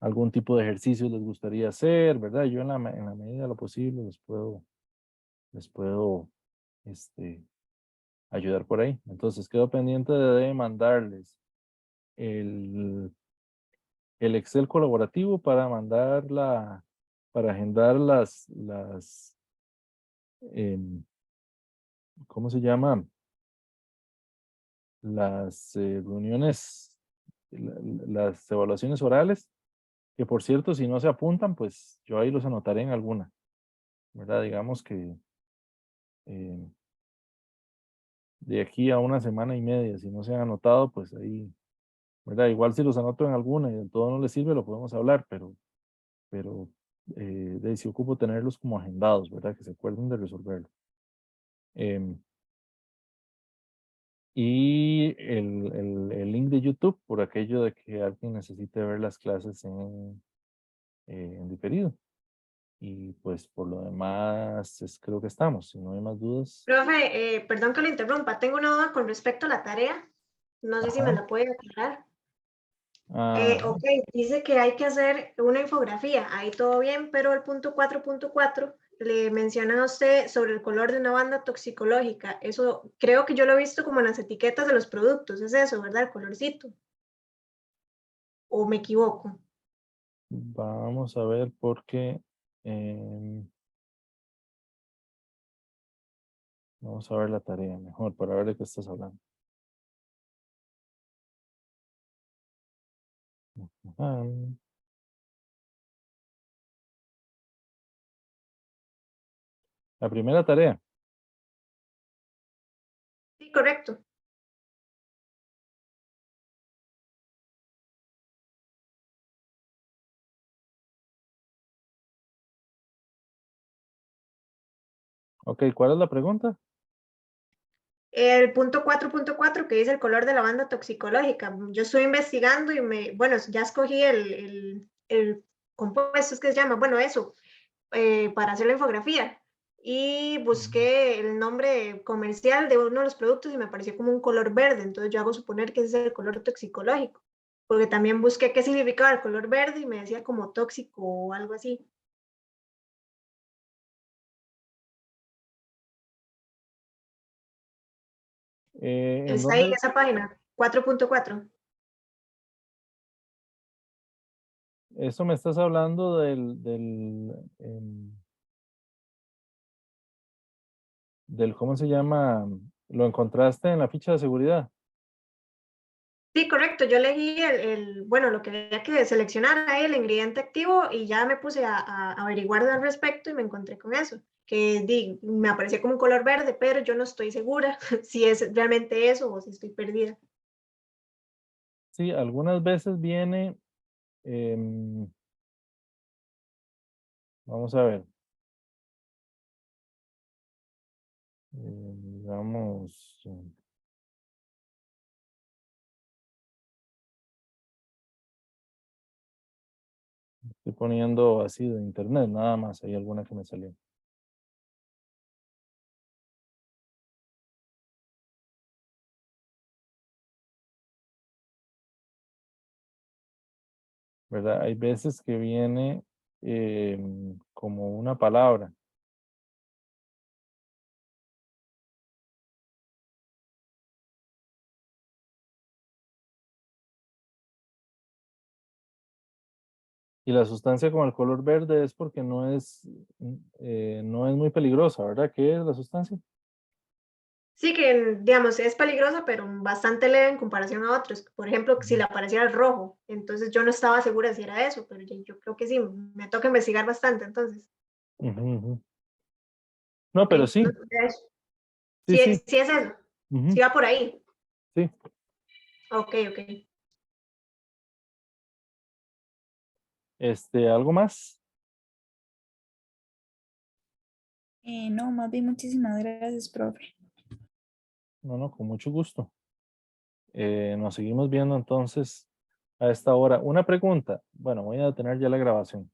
algún tipo de ejercicio les gustaría hacer, ¿verdad? Yo en la medida de lo posible les puedo este, ayudar por ahí. Entonces quedo pendiente de mandarles el, el Excel colaborativo para para agendar em, ¿cómo se llama? Las reuniones, las evaluaciones orales, que por cierto, si no se apuntan, pues yo ahí los anotaré en alguna, ¿verdad? Digamos que em, de aquí a una semana y media, si no se han anotado, pues ahí, ¿verdad? Igual si los anoto en alguna y en todo no les sirve, lo podemos hablar, pero si ocupo tenerlos como agendados, ¿verdad? Que se acuerden de resolverlo. Em, y el link de YouTube por aquello de que alguien necesite ver las clases en diferido. Y pues por lo demás, creo que estamos. Si no hay más dudas. Profe, perdón que lo interrumpa, tengo una duda con respecto a la tarea. No sé si me Ajá. la puede aclarar. Ajá. Ok, dice que hay que hacer una infografía, ahí todo bien, pero el punto 4.4 le menciona a usted sobre el color de una banda toxicológica. Eso creo que yo lo he visto como en las etiquetas de los productos, es eso, ¿verdad? El colorcito. ¿O me equivoco? Vamos a ver porque em, vamos a ver la tarea mejor para ver de qué estás hablando. Ajá. La primera tarea. Sí, correcto. Ok, ¿cuál es la pregunta? El punto 4.4 que dice el color de la banda toxicológica. Yo estoy investigando y bueno, ya escogí el compuesto, es que se llama, bueno, eso, para hacer la infografía. Y busqué el nombre comercial de uno de los productos y me pareció como un color verde. Entonces yo hago suponer que ese es el color toxicológico. Porque también busqué qué significaba el color verde y me decía como tóxico o algo así. ¿En Está ahí en dónde? esa página, 4.4. Eso me estás hablando ¿cómo se llama? ¿Lo encontraste en la ficha de seguridad? Sí, correcto. Yo elegí bueno, lo que había que seleccionar ahí, el ingrediente activo, y ya me puse a averiguar al respecto y me encontré con eso, que me aparecía como un color verde, pero yo no estoy segura si es realmente eso o si estoy perdida. Sí, algunas veces viene, vamos a ver, digamos, estoy poniendo así de internet, nada más, hay alguna que me salió. ¿Verdad? Hay veces que viene como una palabra. Y la sustancia con el color verde es porque no es muy peligrosa, ¿verdad? ¿Qué es la sustancia? Sí, que digamos es peligrosa, pero bastante leve en comparación a otros. Por ejemplo, si le apareciera el rojo, entonces yo no estaba segura si era eso, pero yo creo que sí, me toca investigar bastante, entonces. Ujú, ujú. No, pero sí, No sé eso. sí, Sí, sí. sí es eso, Ujú, sí va por ahí. sí. Ok, ok. ¿Algo más? No, más bien muchísimas gracias, profe. No, no, con mucho gusto. Nos seguimos viendo entonces a esta hora. Una pregunta. Bueno, voy a detener ya la grabación.